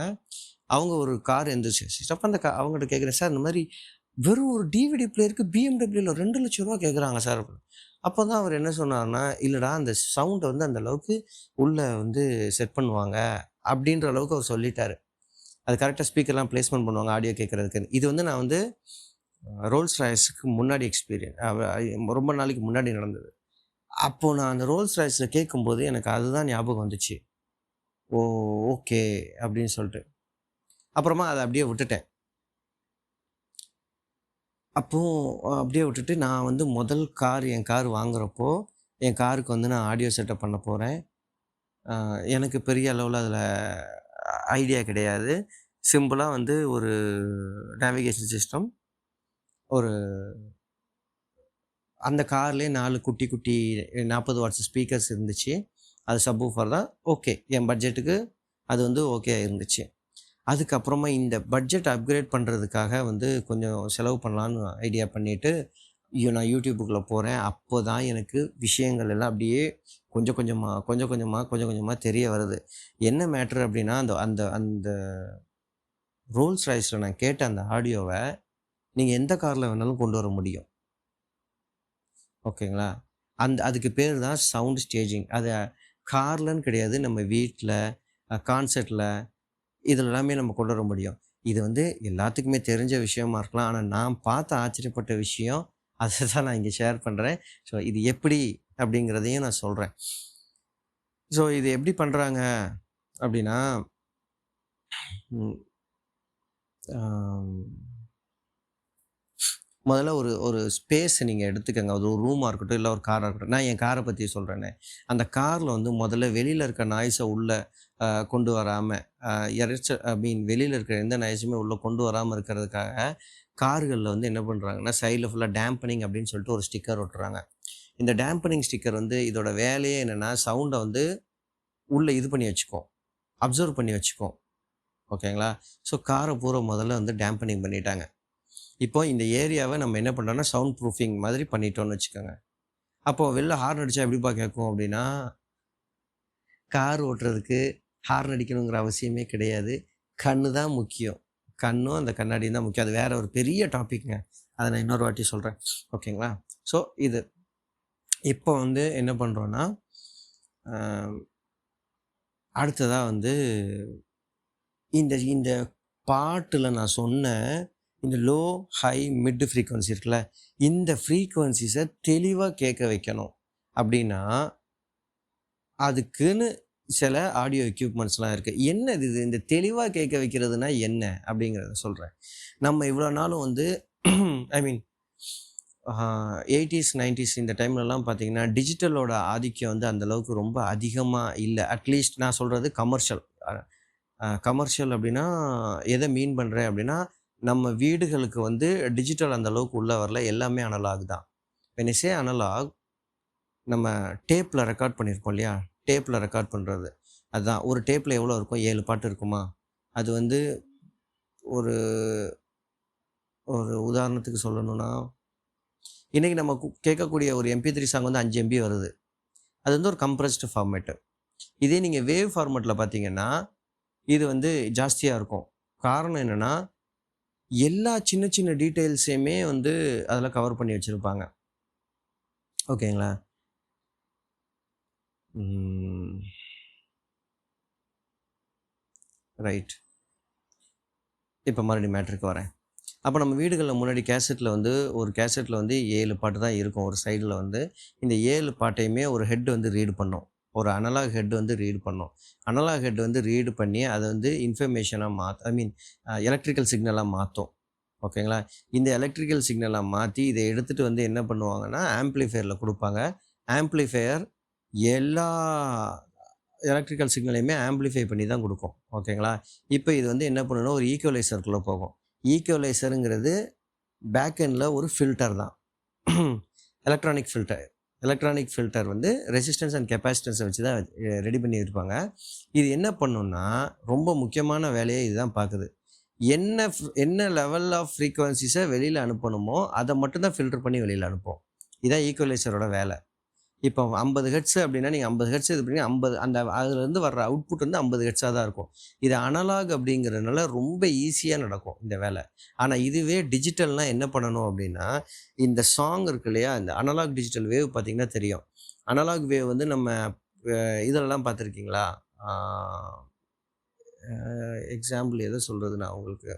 அவங்க ஒரு கார் எந்தூசியாசிஸ்ட். அப்ப அந்த அவங்ககிட்ட கேட்குறேன், "சார் இந்த மாரி வெறும் ஒரு டிவிடி பிளேயருக்கு BMWல ரூ. 2,00,000 கேட்குறாங்க சார்." அப்ப தான் அவர் என்ன சொன்னாருன்னா, "இல்லடா அந்த சவுண்ட வந்து அந்த அளவுக்கு உள்ள வந்து செட் பண்ணுவாங்க." அப்படின்ற அளவுக்கு அவர் சொல்லிட்டாரு. அது கரெக்ட்டா ஸ்பீக்கர்லாம் பிளேஸ்மென்ட் பண்ணுவாங்க ஆடியோ கேட்கறதுக்கு. இது வந்து நான் வந்து ரோல்ஸ் ராய்ஸ்க்கு முன்னாடி ரொம்ப நாளைக்கு முன்னாடி நடந்தது. அப்போ நான் அந்த ரோல்ஸ் ராய்ஸ்ல கேட்கும்போது எனக்கு அதுதான் ஞாபகம் வந்துச்சு. ஓ! ஓகே. அப்படின்னு சொல்லிட்டு. அப்புறமா அத அப்படியே விட்டுட்டேன். அப்போ அப்படியே விட்டுட்டு நான் வந்து முதல் கார் என் கார் வாங்குறப்போ, என் காருக்கு வந்து நான் ஆடியோ செட்டப் பண்ண போறேன். எனக்கு பெரிய அளவுல அதில ஐடியா கிடையாது. சிம்பிளா வந்து ஒரு நேவிகேஷன் சிஸ்டம், ஒரு அந்த கார்லயே 4 குட்டி குட்டி 40 வாட்ஸ் ஸ்பீக்கர்ஸ் இருந்துச்சு. அது சப்வூஃபர் தான். ஓகே. என் பட்ஜெட்டுக்கு அது வந்து ஓகே இருந்துச்சு. அதுக்கப்புறமா இந்த பட்ஜெட் அப்கிரேட் பண்ணுறதுக்காக வந்து கொஞ்சம் செலவு பண்ணலான்னு ஐடியா பண்ணிட்டு, நான் யூடியூபுக்குள்ள போறேன். அப்போ தான் எனக்கு விஷயங்கள் எல்லாம் அப்படியே கொஞ்சம் கொஞ்சமா, கொஞ்சம் கொஞ்சமா, கொஞ்சம் கொஞ்சமா தெரிய வருது. என்ன மேட்டர் அப்படின்னா, அந்த அந்த அந்த ரோல்ஸ் ராய்ஸ்ல நான் கேட்ட அந்த ஆடியோவ, நீங்க எந்த கார்ல வேணாலும் கொண்டு வர முடியும். ஓகேங்களா? அதுக்கு பேரு தான் சவுண்ட் ஸ்டேஜிங். அது கார்லன்னு கிடையாது. நம்ம வீட்ல, கான்சர்ட்ல இதுல எல்லாமே நம்ம கொண்டு வர முடியும். இது வந்து எல்லாத்துக்குமே தெரிஞ்ச விஷயமா இருக்கலாம். ஆனா நான் பார்த்து ஆச்சரியப்பட்ட விஷயம், அத தான் நான் இங்க ஷேர் பண்றேன். ஸோ இது எப்படி அப்படிங்கிறதையும் நான் சொல்றேன். ஸோ இது எப்படி பண்றாங்க அப்படின்னா, ம் ஆம் முதல்ல ஒரு ஒரு ஸ்பேஸ் நீங்க எடுத்துக்கங்க. அது ஒரு ரூமா இருக்கட்டும், இல்ல ஒரு காரா இருக்கட்டும். நான் என் கார பத்தி சொல்றேனே. அந்த கார்ல வந்து முதல்ல வெளியில இருக்க நாய்ஸ உள்ள கொண்டு வராம, அ வெளியில இருக்கிற எந்த நாய்ஸுமே உள்ள கொண்டு வராம இருக்கிறதுக்காக, கார்கள்ல வந்து என்ன பண்றாங்கன்னா, சைட்ல ஃபுல்லா டேம்பனிங் அப்படின்னு சொல்லிட்டு ஒரு ஸ்டிக்கர் ஒட்டுறாங்க. இந்த டேம்பனிங் ஸ்டிக்கர் வந்து இதோட வேலையே என்னன்னா, சவுண்ட வந்து உள்ள இது பண்ணி வச்சுக்கும். அப்சர்வ் பண்ணி வச்சுக்கும். ஓகேங்களா? ஸோ கார பூரா முதல்ல வந்து டேம்பனிங் பண்ணிட்டாங்க. இப்போ இந்த ஏரியாவ நம்ம என்ன பண்றோம்னா, சவுண்ட் ப்ரூஃபிங் மாதிரி பண்ணிட்டோம்னு வச்சுக்கோங்க. அப்போ வெளில ஹார்ன் அடிச்சா எப்படிப்பா கேட்கும் அப்படின்னா, கார் ஓட்டுறதுக்கு ஹார்ன் அடிக்கணுங்கிற அவசியமே கிடையாது. கண்ணு தான் முக்கியம். கண்ணும், அந்த கண்ணாடியும் தான் முக்கியம். அது வேற ஒரு பெரிய டாபிக்ங்க. அத நான் இன்னொரு வாட்டி சொல்றேன். ஓகேங்களா? ஸோ இது. இப்போ வந்து என்ன பண்றோம்னா, அ அடுத்ததா வந்து இந்த இந்த பாட்டுல நான் சொன்ன இந்த லோ, ஹை, மிட் ஃப்ரீக்வன்சி இருக்குல்ல, இந்த ஃப்ரீக்வன்சிஸ தெளிவா கேட்க வைக்கணும். அப்படின்னா, அதுக்குன்னு சில ஆடியோ எக்யூப்மெண்ட்ஸ்லாம் இருக்கு. என்னது இது? இந்த தெளிவா கேட்க வைக்கிறதுனா என்ன? அப்படிங்கிறத சொல்றேன். நம்ம இவ்வளோ நாளும் வந்து ஐ மீன் 80ஸ், 90ஸ் இந்த டைம்லலாம் பார்த்தீங்கன்னா, டிஜிட்டலோட ஆதிக்கம் வந்து அந்த அளவுக்கு ரொம்ப அதிகமா இல்ல. அட்லீஸ்ட் நான் சொல்றது கமர்ஷியல். அ கமர்ஷியல் அப்படின்னா, எத மீன் பண்றேன் அப்படின்னா, நம்ம வீடுகளுக்கு வந்து டிஜிட்டல் அந்த அளவுக்கு உள்ள வரல. எல்லாமே அனலாக் தான். வென் ஐ சே அனலாக், நம்ம டேப்ல ரெக்கார்ட் பண்ணியிருப்போம் இல்லையா? டேப்ல ரெக்கார்ட் பண்றது. அதான். ஒரு டேப்ல எவ்வளோ இருக்கும்? 7 பாட்டு இருக்குமா? அது வந்து ஒரு ஒரு உதாரணத்துக்கு சொல்லணும்னா, இன்னைக்கு நம்ம கேட்கக்கூடிய ஒரு MP3 சாங் வந்து 5 MB வருது. அது வந்து ஒரு கம்ப்ரஸ்டு ஃபார்மேட்டு. இதே நீங்க வேவ் ஃபார்மேட்ல பார்த்தீங்கன்னா, இது வந்து ஜாஸ்தியா இருக்கும். காரணம் என்னன்னா, எல்லா சின்ன சின்ன டீட்டெயில்ஸையுமே வந்து அதில கவர் பண்ணி வச்சிருப்பாங்க. ஓகேங்களா? ம். ரைட். இப்ப மறுபடியும் மேட்டருக்கு வரேன். அப்ப நம்ம வீடுகள்ல முன்னாடி ஒரு கேசெட்ல வந்து 7 பாட்டு தான் இருக்கும். ஒரு சைடுல வந்து. இந்த 7 பாட்டையுமே ஒரு ஹெட் வந்து ரீட் பண்ணும். ஒரு அனலாக் ஹெட் வந்து ரீட் பண்ணும். அனலாக் ஹெட் வந்து ரீட் பண்ணி அத வந்து இன்ஃபர்மேஷனா ஐ மீன் எலக்ட்ரிக்கல் சிக்னலா மாத்தும். ஓகேங்களா? இந்த எலக்ட்ரிக்கல் சிக்னலா மாத்தி இத எடுத்துட்டு வந்து என்ன பண்ணுவாங்கன்னா, ஆம்பிளிஃபையர்ல குடுப்பாங்க. ஆம்பிளிஃபையர் எல்லா எலக்ட்ரிக்கல் சிக்னலையுமே ஆம்பிளிஃபை பண்ணி தான் குடுக்கும். ஓகேங்களா? இப்ப இது வந்து என்ன பண்ணும்னா, ஒரு ஈக்குவலைசருக்குள்ள போகும். ஈக்குவலைசர்ங்கிறது பேக் எண்ட்ல ஒரு ஃபில்டர் தான். Electronic filter. எலக்ட்ரானிக் ஃபில்டர் வந்து ரெசிஸ்டன்ஸ் அண்ட் கெப்பாசிட்டன்ஸ வச்சு தான் ரெடி பண்ணியிருப்பாங்க. இது என்ன பண்ணும்னா, ரொம்ப முக்கியமான வேலையே இதுதான் பாக்குது. என்ன லெவல் ஆஃப் ஃப்ரீக்வன்சிஸ வெளியில அனுப்பணுமோ, அத மட்டும் தான் ஃபில்டர் பண்ணி வெளியில அனுப்பும். இதான் ஈக்குவலைசரோட வேல. இப்போ 50 ஹெர்ட்ஸ் அப்படின்னா, நீங்க 50 ஹெர்ட்ஸ் இது பண்ணி 50 அதுலேருந்து வர்ற அவுட்புட் வந்து 50 ஹெர்ட்ஸா தான் இருக்கும். இது அனலாக் அப்படிங்கிறதுனால ரொம்ப ஈஸியா நடக்கும் இந்த வேலை. ஆனா இதுவே டிஜிட்டல்னா என்ன பண்ணணும் அப்படின்னா, இந்த சாங் இருக்கு இல்லையா? இந்த அனலாக் டிஜிட்டல் வேவ் பார்த்தீங்கன்னா தெரியும். அனலாக் வேவ் வந்து நம்ம இதுலலாம் பார்த்துருக்கீங்களா? ஆ எக்ஸாம்பிள் எத சொல்றது நான் உங்களுக்கு?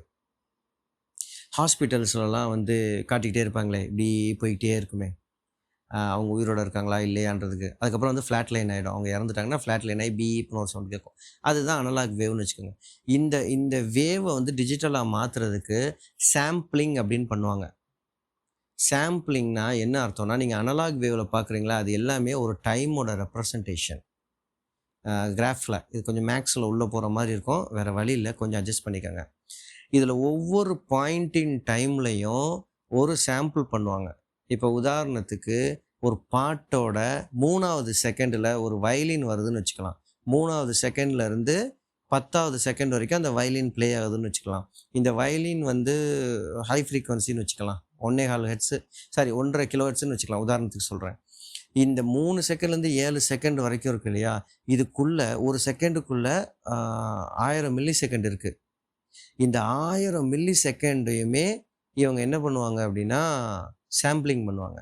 ஹாஸ்பிட்டல்ஸ்லலாம் வந்து காட்டிக்கிட்டே இருப்பாங்களே, இப்படி போய்க்கிட்டே இருக்குமே. அவங்க உயிரோட இருக்காங்களா இல்லையான்றதுக்கு. அதுக்கப்புறம் வந்து ஃப்ளாட் லைன் ஆயிடும். அவங்க இறந்துட்டாங்கன்னா ஃப்ளாட் லைன் ஆயி பீப்னு ஒரு சவுண்ட் கேட்கும். அதுதான் அனலாக் வேவ்னு வச்சுக்கோங்க. இந்த இந்த வேவ வந்து டிஜிட்டலா மாத்துறதுக்கு சாம்பிளிங் அப்படின்னு பண்ணுவாங்க. சாம்பிளிங்னா என்ன அர்த்தம்னா, நீங்க அனலாக் வேவ்ல பார்க்குறீங்களா, அது எல்லாமே ஒரு டைமோட ரெப்ரசன்டேஷன். கிராஃபில். இது கொஞ்சம் மேக்ஸில் உள்ளே போகிற மாதிரி இருக்கும், வேறு வழி இல்லை, கொஞ்சம் அட்ஜஸ்ட் பண்ணிக்கோங்க. இதில் ஒவ்வொரு பாயிண்ட் இன் டைம்லையும் ஒரு சாம்பிள் பண்ணுவாங்க. இப்போ உதாரணத்துக்கு ஒரு பாட்டோட 3வது செகண்டில் ஒரு வயலின் வருதுன்னு வச்சுக்கலாம். 3வது செகண்ட்லேருந்து 10வது செகண்ட் வரைக்கும் அந்த வயலின் ப்ளே ஆகுதுன்னு வச்சுக்கலாம். இந்த வயலின் வந்து ஹை ஃப்ரீக்வன்சின்னு வச்சுக்கலாம். 1.25 ஹெர்ட்ஸு, சாரி 1.5 கிலோ ஹெர்ட்ஸுன்னு வச்சுக்கலாம், உதாரணத்துக்கு சொல்கிறேன். இந்த 3 செகண்ட்லேருந்து 7 செகண்ட் வரைக்கும் இருக்கு இல்லையா, இதுக்குள்ளே ஒரு செகண்டுக்குள்ளே 1000 மில்லி செகண்ட் இருக்குது. இந்த 1000 மில்லி செகண்டையுமே இவங்க என்ன பண்ணுவாங்க அப்படின்னா சாம்பிளிங் பண்ணுவாங்க.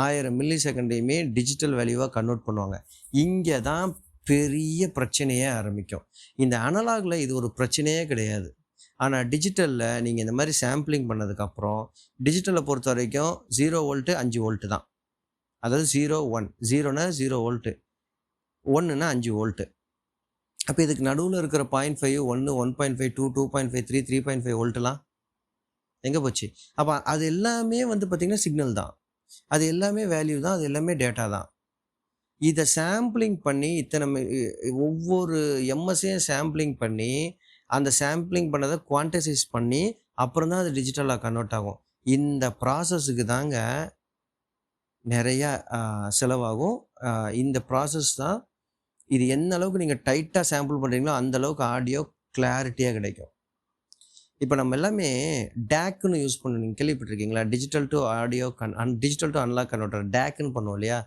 1000 மில்லி செகண்டையுமே டிஜிட்டல் வேல்யூவாக கன்வெர்ட் பண்ணுவாங்க. இங்கே தான் பெரிய பிரச்சனையே ஆரம்பிக்கும். இந்த அனலாகில் இது ஒரு பிரச்சனையே கிடையாது. ஆனால் டிஜிட்டலில் நீங்கள் இந்த மாதிரி சாம்பிளிங் பண்ணதுக்கப்புறம், டிஜிட்டலை பொறுத்த வரைக்கும் 0 வோல்ட்டு 5 வோல்ட்டு தான். அதாவது 0 1, 0னா 0 வோல்ட்டு, 1னா 5 வோல்ட்டு. அப்போ இதுக்கு நடுவில் இருக்கிற 0.5, 1, 1.5, 2, 2.5, 3, 3.5 வோல்ட்டுலாம் எங்கே போச்சு? அப்போ அது எல்லாமே வந்து பார்த்திங்கன்னா சிக்னல் தான், அது எல்லாமே வேல்யூ தான், அது எல்லாமே டேட்டா தான். இதை சாம்பிளிங் பண்ணி ஒவ்வொரு எம்எஸ்ஸையும் சாம்பிளிங் பண்ணி அந்த சாம்பிளிங் பண்ணதை குவான்டைசைஸ் பண்ணி அப்புறம் தான் அது டிஜிட்டலாக கன்வெர்ட் ஆகும். இந்த ப்ராசஸுக்கு தாங்க நிறையா செலவாகும். இந்த ப்ராசஸ் தான், இது எந்த அளவுக்கு நீங்கள் டைட்டாக சாம்பிள் பண்ணுறீங்களோ அந்தளவுக்கு ஆடியோ கிளாரிட்டியாக கிடைக்கும். இப்போ நம்ம எல்லாமே டேக்குன்னு யூஸ் பண்ண, நீங்கள் கேள்விப்பட்டிருக்கீங்களா? Digital to audio digital to analog converter டேக்குன்னு பண்ணுவோம் இல்லையா?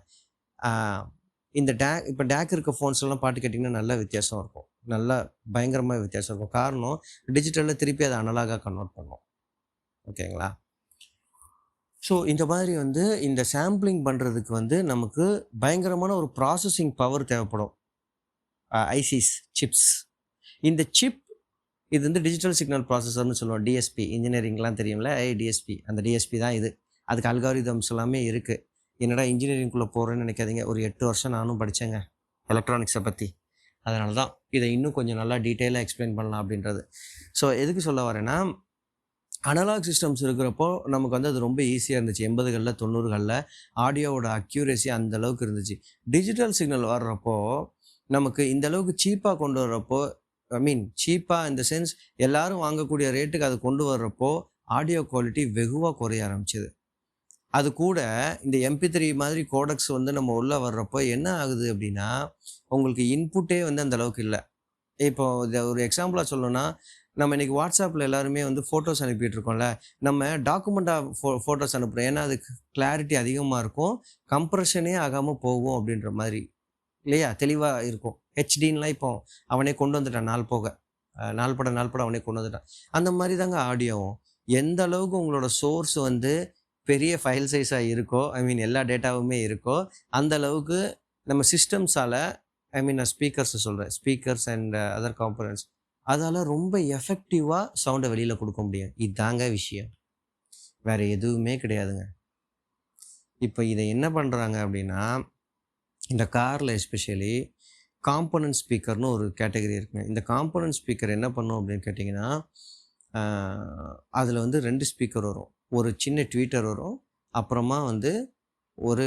இந்த இப்போ டேக் இருக்க ஃபோன்ஸ்லாம் பாட்டு கேட்டிங்கன்னா நல்ல வித்தியாசம் இருக்கும், நல்லா பயங்கரமாக வித்தியாசம் இருக்கும். காரணம், டிஜிட்டலில் திருப்பி அதை அனலாகாக கன்வெர்ட் பண்ணும். ஓகேங்களா? ஸோ இந்த மாதிரி வந்து இந்த சாம்பிளிங் பண்ணுறதுக்கு வந்து நமக்கு பயங்கரமான ஒரு ப்ராசஸிங் பவர் தேவைப்படும். ஐசிஸ் சிப்ஸ், இந்த சிப் இது வந்து டிஜிட்டல் சிக்னல் ப்ராசஸர்னு சொல்லுவோம். டிஎஸ்பி இன்ஜினியரிங்லாம் தெரியும்ல, டிஎஸ்பி, அந்த டிஎஸ்பி தான் இது. அதுக்கு அல்காரிதம்ஸ் எல்லாமே இருக்குது. என்னடா இன்ஜினியரிங்குள்ளே போகிறேன்னு நினைக்காதீங்க, ஒரு 8 வருஷம் நானும் படித்தேங்க எலக்ட்ரானிக்ஸை பற்றி. அதனால தான் இதை இன்னும் கொஞ்சம் நல்லா டீட்டெயிலாக எக்ஸ்பிளைன் பண்ணலாம் அப்படின்றது. ஸோ எதுக்கு சொல்ல வரேன்னா, அனலாக் சிஸ்டம்ஸ் இருக்கிறப்போ நமக்கு வந்து அது ரொம்ப ஈஸியாக இருந்துச்சு. 80களில் 90களில் ஆடியோவோட அக்யூரேசி அந்த அளவுக்கு இருந்துச்சு. டிஜிட்டல் சிக்னல் வர்றப்போ நமக்கு இந்த அளவுக்கு சீப்பாக கொண்டு வர்றப்போ, சீப்பாக இந்த சென்ஸ் எல்லாரும் வாங்கக்கூடிய ரேட்டுக்கு அது கொண்டு வர்றப்போ ஆடியோ குவாலிட்டி வெகுவாக குறைய ஆரம்பிச்சிது. அது கூட இந்த MP3 மாதிரி கோடக்ஸ் வந்து நம்ம உள்ளே வர்றப்போ என்ன ஆகுது அப்படின்னா, உங்களுக்கு இன்புட்டே வந்து அந்த அளவுக்கு இல்லை. இப்போ ஒரு எக்ஸாம்பிளாக சொல்லணும்னா, நம்ம இன்றைக்கி வாட்ஸ்அப்பில் எல்லாருமே வந்து ஃபோட்டோஸ் அனுப்பிட்டு இருக்கோம்ல, நம்ம டாக்குமெண்ட்டாக ஃபோட்டோஸ் அனுப்புகிறோம். ஏன்னா அதுக்கு கிளாரிட்டி அதிகமாக இருக்கும், கம்ப்ரெஷனே ஆகாமல் போகும் அப்படின்ற மாதிரி இல்லையா, தெளிவாக இருக்கும். ஹெச்டின்லாம் இப்போ அவனே கொண்டு வந்துட்டான், நாள் பட அவனே கொண்டு வந்துட்டான். அந்த மாதிரி தாங்க ஆடியோவும். எந்த அளவுக்கு உங்களோட சோர்ஸ் வந்து பெரிய ஃபைல் சைஸாக இருக்கோ, எல்லா டேட்டாவுமே இருக்கோ, அந்த அளவுக்கு நம்ம சிஸ்டம்ஸால், நான் ஸ்பீக்கர்ஸை சொல்கிறேன், ஸ்பீக்கர்ஸ் அண்ட் அதர் காம்பனன்ட்ஸ், அதால் ரொம்ப எஃபெக்டிவாக சவுண்டை வெளியில் கொடுக்க முடியும். இதுதாங்க விஷயம், வேறு எதுவுமே கிடையாதுங்க. இப்போ இதை என்ன பண்ணுறாங்க அப்படின்னா, இந்த காரில் எஸ்பெஷலி காம்பனன்ட் ஸ்பீக்கர்னு ஒரு கேட்டகரி இருக்குங்க. இந்த காம்பனன்ட் ஸ்பீக்கர் என்ன பண்ணும் அப்படின்னு கேட்டிங்கன்னா, அதில் வந்து 2 ஸ்பீக்கர் வரும். ஒரு சின்ன ட்வீட்டர் வரும், அப்புறமா வந்து ஒரு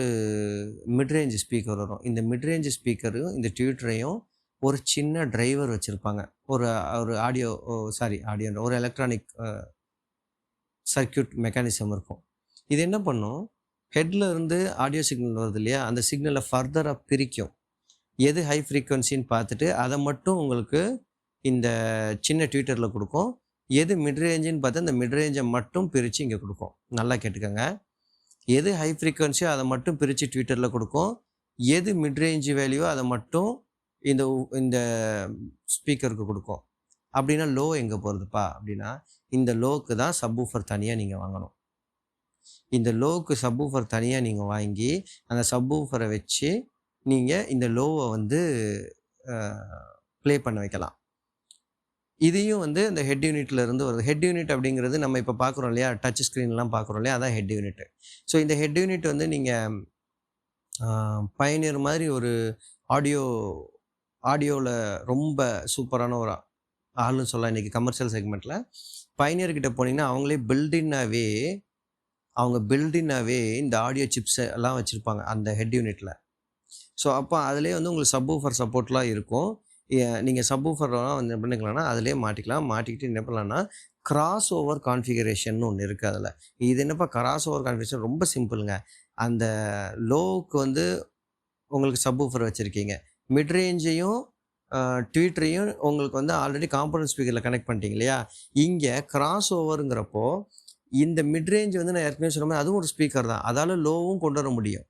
மிட்ரேஞ்ச் ஸ்பீக்கர் வரும். இந்த மிட்ரேஞ்ச் ஸ்பீக்கரையும் இந்த ட்வீட்டரையும் ஒரு சின்ன டிரைவர் வச்சுருப்பாங்க. ஒரு ஒரு எலக்ட்ரானிக் சர்க்யூட் மெக்கானிசம் இருக்கும். இது என்ன பண்ணும், ஹெட்டில் இருந்து ஆடியோ சிக்னல் வருது இல்லையா, அந்த சிக்னலை ஃபர்தராக பிரிக்கும். எது ஹை ஃப்ரீக்வன்சின்னு பார்த்துட்டு அதை மட்டும் உங்களுக்கு இந்த சின்ன ட்வீட்டரில் கொடுக்கும். எது மிட்ரேஞ்சுன்னு பார்த்து அந்த மிட்ரேஞ்சை மட்டும் பிரித்து இங்கே கொடுக்கும். நல்லா கேட்டுக்கோங்க, எது ஹை ஃப்ரீக்வன்சியோ அதை மட்டும் பிரித்து ட்விட்டரில் கொடுக்கும். எது மிட்ரேஞ்சு வேல்யூவோ அதை மட்டும் இந்த ஸ்பீக்கருக்கு கொடுக்கும். அப்படின்னா லோ எங்கே போகிறதுப்பா அப்படின்னா, இந்த லோக்கு தான் சப்வூஃபர் தனியாக நீங்கள் வாங்கணும். இந்த லோக்கு சப்வூஃபர் தனியாக நீங்கள் வாங்கி அந்த சப்வூஃபரை வச்சு நீங்கள் இந்த லோவை வந்து ப்ளே பண்ண வைக்கலாம். இதையும் வந்து இந்த ஹெட் யூனிட்ல இருந்து வருது. ஹெட் யூனிட் அப்படிங்கிறது நம்ம இப்போ பார்க்குறோம் இல்லையா, டச் ஸ்க்ரீன்லாம் பார்க்குறோம் இல்லையா, அதான் ஹெட் யூனிட். ஸோ இந்த ஹெட் யூனிட் வந்து நீங்கள் பயனியர் மாதிரி ஒரு ஆடியோவில் ரொம்ப சூப்பரான ஒரு ஆள்னு சொல்லலாம். இன்றைக்கி கமர்ஷியல் செக்மெண்ட்டில் பயனியர்கிட்ட போனீங்கன்னா அவங்களே பில்டின்னாவே இந்த ஆடியோ சிப்ஸ் எல்லாம் வச்சுருப்பாங்க அந்த ஹெட் யூனிட்டில். ஸோ அப்போ அதிலேயே வந்து உங்களுக்கு சப்வூஃபர் சப்போர்ட்லாம் இருக்கும். நீங்கள் சப்வூஃபர்லாம் வந்து என்ன பண்ணிக்கலாம்னா அதிலேயே மாட்டிக்கலாம். மாட்டிக்கிட்டு என்ன பண்ணலாம்னா, கிராஸ் ஓவர் கான்ஃபிகரேஷன்னு ஒண்ணு இருக்கு அதில. இது என்னப்பா கிராஸ் ஓவர் கான்ஃபிகரேஷன் ரொம்ப சிம்பிள்ங்க. அந்த லோவுக்கு வந்து உங்களுக்கு சப்வூஃபர் வச்சிருக்கீங்க. மிட் ரேஞ்சையும் ட்வீட்டரையும் உங்களுக்கு வந்து ஆல்ரெடி காம்பனன்ட் ஸ்பீக்கர்ல கனெக்ட் பண்ணிட்டீங்க இல்லையா? இங்க கிராஸ் ஓவர்ங்கிறப்போ, இந்த மிட் ரேஞ்ச் வந்து நான் ஏற்கனவே சொன்ன மாரி அதுவும் ஒரு ஸ்பீக்கர் தான். அதால லோவும் கொண்டு வர முடியும்.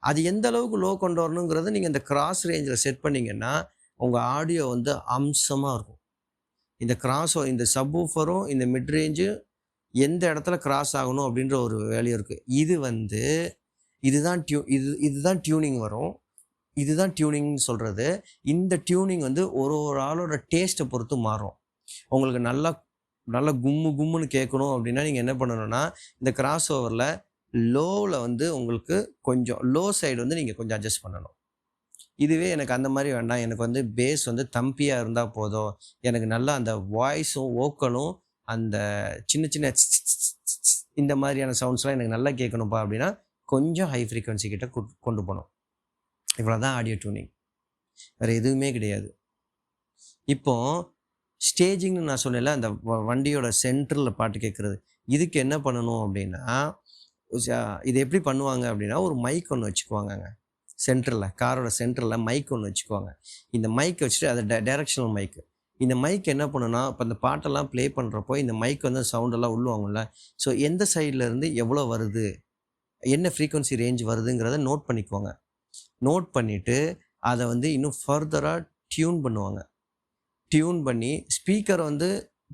அது எந்த அளவுக்கு லோ கொண்டு வரணுங்கிறத நீங்க இந்த கிராஸ் ரேஞ்சில செட் பண்ணீங்கன்னா, உங்க ஆடியோ வந்து அம்சமா இருக்கும். இந்த சப்வூஃபரும், இந்த மிட் ரேஞ்சும் எந்த இடத்துல கிராஸ் ஆகணும் அப்படின்ற ஒரு வேல்யூ இருக்கு. இது வந்து இதுதான் டியூனிங் வரும். இதுதான் டியூனிங்ன்னு சொல்றது. இந்த டியூனிங் வந்து ஒரு ஒரு ஆளோட டேஸ்ட்ட பொறுத்து மாறும். உங்களுக்கு நல்லா நல்லா கும்மு கும்முன்னு கேட்கணும் அப்படின்னா, நீங்க என்ன பண்ணணும்னா, இந்த கிராஸ் ஓவர்ல லோவுல வந்து உங்களுக்கு கொஞ்சம் லோ சைடு வந்து நீங்க கொஞ்சம் அட்ஜஸ்ட் பண்ணணும். இதுவே எனக்கு அந்த மாரி வேண்டாம். எனக்கு வந்து பேஸ் வந்து தம்பியா இருந்தா போதும். எனக்கு நல்லா அந்த வாய்ஸும், வோக்கலும் அந்த சின்ன சின்ன இந்த மாதிரியான சவுண்ட்ஸ்லாம் எனக்கு நல்லா கேட்கணும்ப்பா அப்படின்னா, கொஞ்சம் ஹை ஃப்ரீக்வன்சி கிட்ட கொண்டு போணும். இவ்வளோதான் ஆடியோ டியூனிங். வேற எதுவுமே கிடையாது. இப்போ ஸ்டேஜிங்ன்னு நான் சொன்னேன்ல, அந்த வண்டியோட சென்டர்ல பாட்டு கேட்கறது. இதுக்கு என்ன பண்ணணும் அப்படின்னா, ச இது எப்படி பண்ணுவாங்க அப்படின்னா, ஒரு மைக் ஒண்ணு வச்சுக்குவாங்கங்க. சென்டர்ல, காரோட சென்டர்ல மைக் ஒண்ணு வச்சுக்குவாங்க. இந்த மைக் வச்சுட்டு அது டைரக்ஷனல் மைக். இந்த மைக் என்ன பண்ணும்னா, இப்ப இந்த பாட்டெல்லாம் ப்ளே பண்றப்போ, இந்த மைக் வந்து சவுண்டெல்லாம் உள்வாங்கும்ல. ஸோ எந்த சைட்ல இருந்து எவ்வளோ வருது, என்ன ஃப்ரீக்வன்சி ரேஞ்ச் வருதுங்கிறத நோட் பண்ணிக்குவாங்க. நோட் பண்ணிட்டு, அத வந்து இன்னும் ஃபர்தரா டியூன் பண்ணுவாங்க. டியூன் பண்ணி ஸ்பீக்கர் வந்து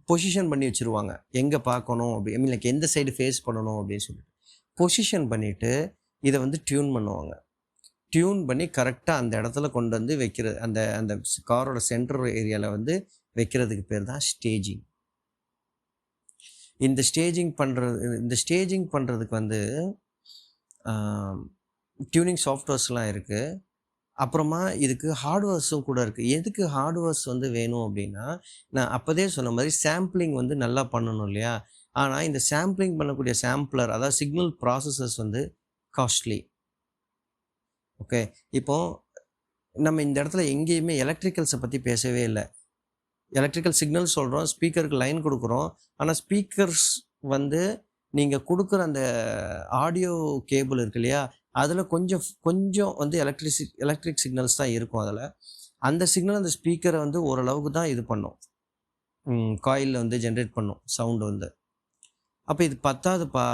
பொசிஷன் பண்ணி வச்சுருவாங்க. எங்க பார்க்கணும் அப்படி ஐ மீன் லைக் எந்த சைடு ஃபேஸ் பண்ணணும் அப்படின்னு சொல்லிட்டு. பொசிஷன் பண்ணிட்டு, இத வந்து டியூன் பண்ணுவாங்க. டியூன் பண்ணி கரெக்ட்டா அந்த இடத்துல கொண்டு வந்து வைக்கிறது. அந்த அந்த காரோட சென்டர் ஏரியால வந்து வைக்கிறதுக்கு பேர் தான் ஸ்டேஜிங். இந்த ஸ்டேஜிங் பண்றதுக்கு வந்து ஆ டியூனிங் சாஃப்ட்வேர்ஸ்லாம் இருக்கு. அப்புறமா இதுக்கு ஹார்ட்வேர்ஸும் கூட இருக்கு. எதுக்கு ஹார்ட்வேர்ஸ் வந்து வேணும் அப்படின்னா, நான் அப்போதே சொன்ன மாரி சாம்பிளிங் வந்து நல்லா பண்ணணும் இல்லையா? ஆனா இந்த சாம்பிளிங் பண்ணக்கூடிய சாம்பிளர் அதாவது சிக்னல் ப்ராசஸர்ஸ் வந்து காஸ்ட்லி. ஓகே. இப்போ நம்ம இந்த இடத்துல எங்கேயுமே எலக்ட்ரிக்கல்ஸ பத்தி பேசவே இல்ல. எலக்ட்ரிக்கல் சிக்னல் சொல்றோம், ஸ்பீக்கருக்கு லைன் குடுக்குறோம். ஆனா ஸ்பீக்கர்ஸ் வந்து நீங்க குடுக்குற அந்த ஆடியோ கேபிள் இருக்கு இல்லையா? அதுல கொஞ்சம் கொஞ்சம் வந்து எலக்ட்ரிக் சிக்னல்ஸ் தான் இருக்கும் அதுல. அந்த சிக்னல் அந்த ஸ்பீக்கர வந்து ஓரளவுக்கு தான் இது பண்ணும். காயில்ல வந்து ஜெனரேட் பண்ணும் சவுண்ட் வந்து. அப்ப இது பத்தாதுப்பா.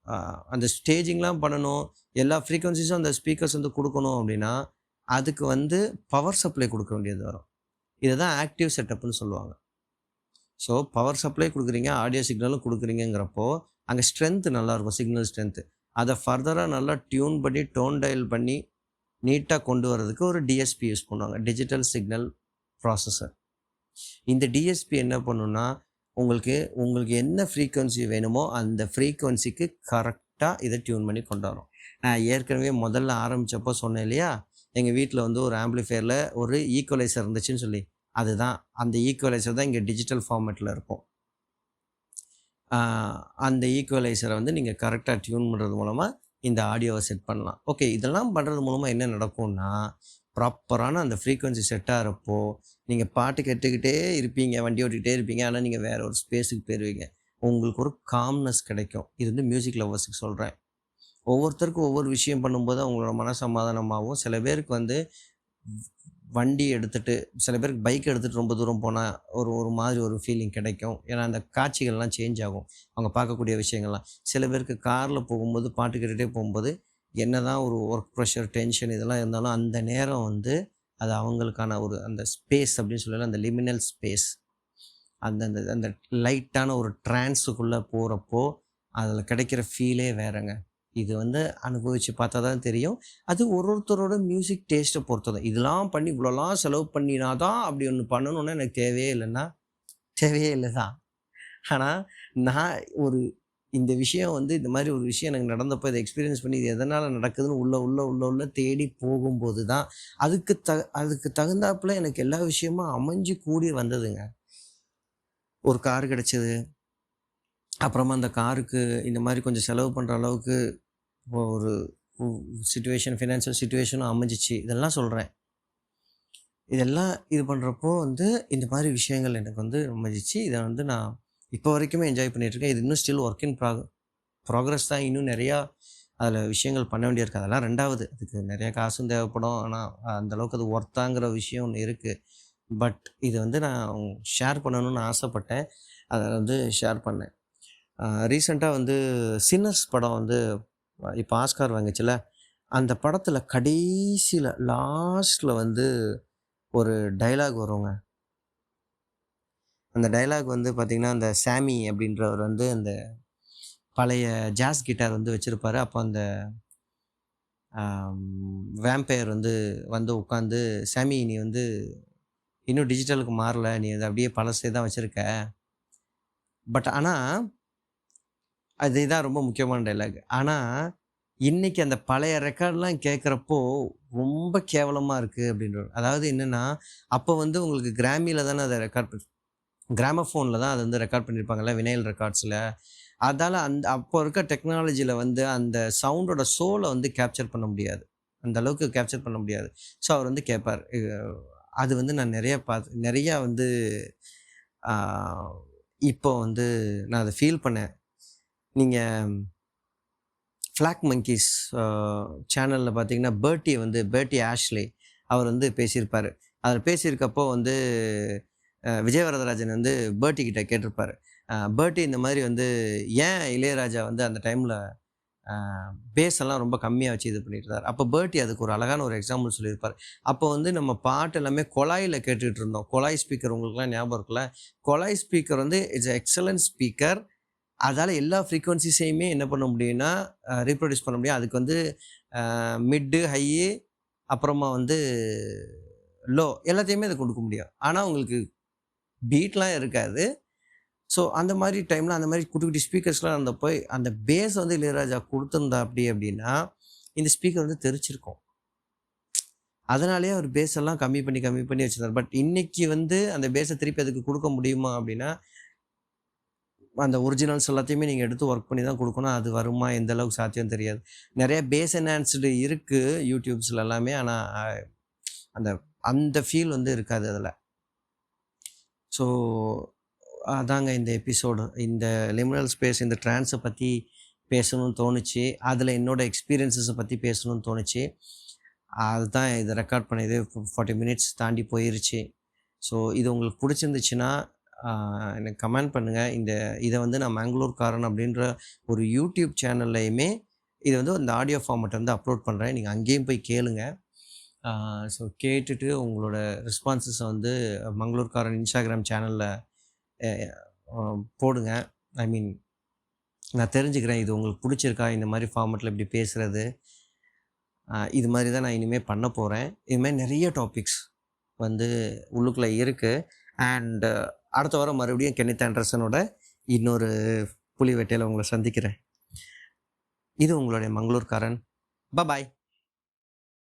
அ அந்த ஸ்டேஜிங்லாம் பண்ணணும். எல்லா ஃப்ரீக்வன்ஸீஸும் அந்த ஸ்பீக்கர்ஸ் வந்து குடுக்கணும் அப்டின்னா, அதுக்கு வந்து பவர் சப்ளை குடுக்க வேண்டியது வரும். இத தான் ஆக்டிவ் செட்டப்ன்னு சொல்லுவாங்க. ஸோ பவர் சப்ளை குடுக்குறீங்க, ஆடியோ சிக்னலும் குடுக்குறீங்கங்கிறப்போ, அங்க ஸ்ட்ரென்த் நல்லாருக்கும். Signal strength. அத ஃபர்தரா நல்லா டியூன் பண்ணி, டோன் டயல் பண்ணி, நீட்டா கொண்டு வரதுக்கு ஒரு டிஎஸ்பி யூஸ் பண்ணுவாங்க. Digital signal processor. இந்த டிஎஸ்பி என்ன பண்ணும்னா, உங்களுக்கு உங்களுக்கு என்ன ஃப்ரீக்வன்சி வேணுமோ, அந்த ஃப்ரீக்வன்சிக்கு கரெக்ட்டா இத டியூன் பண்ணி கொண்டு வரும். நான் ஏற்கனவே முதல்ல ஆரம்பிச்சப்போ சொன்னேன் இல்லையா? எங்க வீட்ல வந்து ஒரு ஆம்பிளிஃபையர்ல ஒரு ஈக்குவலைசர் இருந்துச்சுன்னு சொல்லி. அதுதான். அந்த ஈக்குவலைசர் தான் இங்க டிஜிட்டல் ஃபார்மேட்ல இருக்கும். ஆ அந்த ஈக்குவலைசர வந்து நீங்க கரெக்ட்டா டியூன் பண்றது மூலமா, இந்த ஆடியோவ செட் பண்ணலாம். ஓகே. இதெல்லாம் பண்றது மூலமா என்ன நடக்கும்னா, ப்ராப்பரான அந்த ஃப்ரீக்வன்சி செட் ஆகுறப்போ, நீங்க பாட்டு கேட்டுக்கிட்டே இருப்பீங்க. வண்டி ஓட்டிக்கிட்டே இருப்பீங்க. ஆனா, நீங்க வேற ஒரு ஸ்பேஸுக்கு போயிருவீங்க. உங்களுக்கு ஒரு காம்னஸ் கிடைக்கும். இது வந்து மியூசிக் லவ்வர்ஸ்க்கு சொல்றேன். ஒவ்வொருத்தருக்கும் ஒவ்வொரு விஷயம் பண்ணும்போது அவங்களோட மனசமாதானமாகும். சில பேருக்கு வந்து வண்டி எடுத்துட்டு சில பேருக்கு பைக் எடுத்துட்டு ரொம்ப தூரம் போனா ஒரு ஒரு மாதிரி ஒரு ஃபீலிங் கிடைக்கும். ஏன்னா, அந்த காட்சிகள்லாம் சேஞ்ச் ஆகும். அவங்க பார்க்கக்கூடிய விஷயங்கள்லாம். சில பேருக்கு கார்ல போகும்போது பாட்டு கேட்டுட்டே போகும்போது, என்னதான் ஒரு ஒர்க் ப்ரெஷர், டென்ஷன் இதெல்லாம் இருந்தாலும் அந்த நேரம் வந்து அது அவங்களுக்கான ஒரு அந்த ஸ்பேஸ் அப்படின்னு சொல்லல அந்த லிமினல் ஸ்பேஸ். அந்த அந்த அந்த லைட்டான ஒரு ட்ரான்ஸுக்குள்ள போறப்போ, அதில கிடைக்கிற ஃபீலே வேறங்க. இது வந்து அனுபவிச்சு பார்த்தா தான் தெரியும். அது ஒருத்தரோட மியூசிக் டேஸ்ட்ட பொறுத்தது. இதெல்லாம் பண்ணி இவ்வளோலாம் செலவு பண்ணினா தான் அப்படி ஒண்ணு பண்ணணும்னு எனக்கு தேவையே இல்லன்னா, தேவையே இல்ல தான். ஆனா, நான் ஒரு இந்த விஷயம் வந்து இந்த மாரி ஒரு விஷயம் எனக்கு நடந்தப்போ இத எக்ஸ்பீரியன்ஸ் பண்ணி இது எதனால நடக்குதுன்னு உள்ள தேடி போகும்போது தான், அதுக்கு தகுந்தாப்புல எனக்கு எல்லா விஷயமும் அமைஞ்சு கூடி வந்ததுங்க. ஒரு கார் கிடைச்சது. அப்புறமா அந்த காருக்கு இந்த மாரி கொஞ்சம் செலவு பண்ற அளவுக்கு ஒரு சிச்சுவேஷன், ஃபினான்ஷியல் சிச்சுவேஷனும் அமைஞ்சிச்சு. இதெல்லாம் சொல்கிறேன். இதெல்லாம் இது பண்ணுறப்போ வந்து இந்த மாதிரி விஷயங்கள் எனக்கு வந்து அமைஞ்சிச்சு. இதை வந்து நான் இப்போ வரைக்குமே என்ஜாய் பண்ணிகிட்ருக்கேன். இது இன்னும் ஸ்டில் ஒர்க் இன் ப்ராக்ரஸ் தான். இன்னும் நிறையா அதில் விஷயங்கள் பண்ண வேண்டியிருக்கு. அதெல்லாம் 2வது. அதுக்கு நிறையா காசும் தேவைப்படும். ஆனால் அந்தளவுக்கு அது ஒர்த்தாங்கிற விஷயம் ஒன்று இருக்குது. பட் இது வந்து நான் ஷேர் பண்ணணும்னு ஆசைப்பட்டேன். அதை வந்து ஷேர் பண்ணேன். ரீசெண்டாக வந்து சின்னர்ஸ் படம் வந்து இப்போ ஆஸ்கார் வாங்குச்சுல்ல, அந்த படத்தில் கடைசியில் லாஸ்ட்டில் வந்து ஒரு டயலாக் வருங்க. அந்த டயலாக் வந்து பார்த்திங்கன்னா, அந்த சாமி அப்படின்றவர் வந்து அந்த பழைய ஜாஸ் கிட்டார் வந்து வச்சுருப்பாரு. அப்போ அந்த வேம்பயர் வந்து உட்காந்து, "சாமி நீ வந்து இன்னும் டிஜிட்டலுக்கு மாறல. நீ அது அப்படியே பழசே தான் வச்சுருக்க." பட் ஆனால் அதுதான் ரொம்ப முக்கியமான டயலாக். ஆனால் இன்றைக்கி அந்த பழைய ரெக்கார்ட்லாம் கேட்குறப்போ ரொம்ப கேவலமாக இருக்குது அப்படின்றார். அதாவது என்னென்னா, அப்போ வந்து உங்களுக்கு கிராமியில் தானே அதை ரெக்கார்ட் கிராமஃபோனில் தான் அதை வந்து ரெக்கார்ட் பண்ணியிருப்பாங்கல்ல, வினைல் ரெக்கார்ட்ஸில். அதால் அப்போ இருக்க டெக்னாலஜியில் வந்து அந்த சவுண்டோட சோலை வந்து கேப்சர் பண்ண முடியாது. அந்த அளவுக்கு கேப்சர் பண்ண முடியாது. ஸோ அவர் வந்து கேட்பார். அது வந்து நான் நிறையா வந்து இப்போ வந்து நான் அதை ஃபீல் பண்ணேன். நீங்கள் ஃப்ளாக் மங்கீஸ் சேனலில் பார்த்தீங்கன்னா, பேர்ட்டி ஆஷ்லே அவர் வந்து பேசியிருப்பார். அதில் பேசியிருக்கப்போ வந்து விஜய் வரதராஜன் வந்து பேர்ட்டி கிட்ட கேட்டிருப்பார். பேர்ட்டி இந்த மாதிரி வந்து ஏன் இளையராஜா வந்து அந்த டைமில் பேஸ் எல்லாம் ரொம்ப கம்மியாக வச்சு இது பண்ணிட்டு இருந்தார். அப்போ பேர்ட்டி அதுக்கு ஒரு அழகான ஒரு எக்ஸாம்பிள் சொல்லியிருப்பார். அப்போ வந்து நம்ம பாட்டு எல்லாமே குழாயில் கேட்டுகிட்டு இருந்தோம். குழாய் ஸ்பீக்கர் உங்களுக்குலாம் ஞாபகம் இருக்குல்ல? குழாய் ஸ்பீக்கர் வந்து இட்ஸ் எக்ஸலன்ட் ஸ்பீக்கர். அதால் எல்லா ஃப்ரீக்வன்சிஸையுமே என்ன பண்ண முடியும்னா ரீப்ரொடியூஸ் பண்ண முடியும். அதுக்கு வந்து மிட்டு, ஹையு, அப்புறமா வந்து லோ எல்லாத்தையுமே அதை கொடுக்க முடியும். ஆனால் உங்களுக்கு பீட்லாம் இருக்காது. ஸோ அந்த மாதிரி டைமில் அந்த மாதிரி குட்டி குட்டி ஸ்பீக்கர்ஸ்லாம் இருந்தப்போ அந்த பேஸ் வந்து இளையராஜா கொடுத்துருந்தா அப்படின்னா இந்த ஸ்பீக்கர் வந்து தெரிச்சிருக்கும். அதனாலேயே அவர் பேஸ் எல்லாம் கம்மி பண்ணி வச்சுருந்தார். பட் இன்றைக்கி வந்து அந்த பேஸை திருப்பி அதுக்கு கொடுக்க முடியுமா அப்படின்னா, அந்த ஒரிஜினல்ஸ் எல்லாத்தையுமே நீங்கள் எடுத்து ஒர்க் பண்ணி தான் கொடுக்கணும். அது வருமா, எந்த அளவுக்கு சாத்தியம் தெரியாது. நிறைய பேஸ் என்ஹான்ஸ்டு இருக்குது யூடியூப்ஸில் எல்லாமே. ஆனால் அந்த அந்த ஃபீல் வந்து இருக்காது அதில். ஸோ அதாங்க இந்த எபிசோடு. இந்த லிமினல் ஸ்பேஸ், இந்த ட்ரான்ஸை பற்றி பேசணும்னு தோணுச்சு. அதில் என்னோடய எக்ஸ்பீரியன்ஸஸை பற்றி பேசணும்னு தோணுச்சு. அதுதான் இதை ரெக்கார்ட் பண்ணியது. 40 மினிட்ஸ் தாண்டி போயிருச்சு. ஸோ இது உங்களுக்கு பிடிச்சிருந்துச்சுன்னா எனக்கு கமெண்ட் பண்ணுங்கள். இதை வந்து நான் மேங்களூர்காரன் அப்படின்ற ஒரு யூடியூப் சேனல்லையுமே இது வந்து இந்த ஆடியோ ஃபார்மேட் வந்து அப்லோட் பண்ணுறேன். நீங்கள் அங்கேயும் போய் கேளுங்க. ஸோ கேட்டுட்டு உங்களோட ரெஸ்பான்சஸை வந்து மங்களூர்காரன் இன்ஸ்டாகிராம் சேனலில் போடுங்க. ஐ மீன் நான் தெரிஞ்சுக்கிறேன் இது உங்களுக்கு பிடிச்சிருக்கா, இந்த மாதிரி ஃபார்மேட்டில் இப்படி பேசுகிறது. இது மாதிரி தான் நான் இனிமேல் பண்ண போகிறேன். இதுமாதிரி நிறைய டாபிக்ஸ் வந்து உள்ளுக்குள்ளே இருக்குது. அண்ட் அடுத்த வாரம் மறுபடியும் கென்னித் ஆண்டர்சனோட இன்னொரு புலி வேட்டையில் உங்களை சந்திக்கிறேன். இது உங்களுடைய மங்களூர்காரன். பாய்.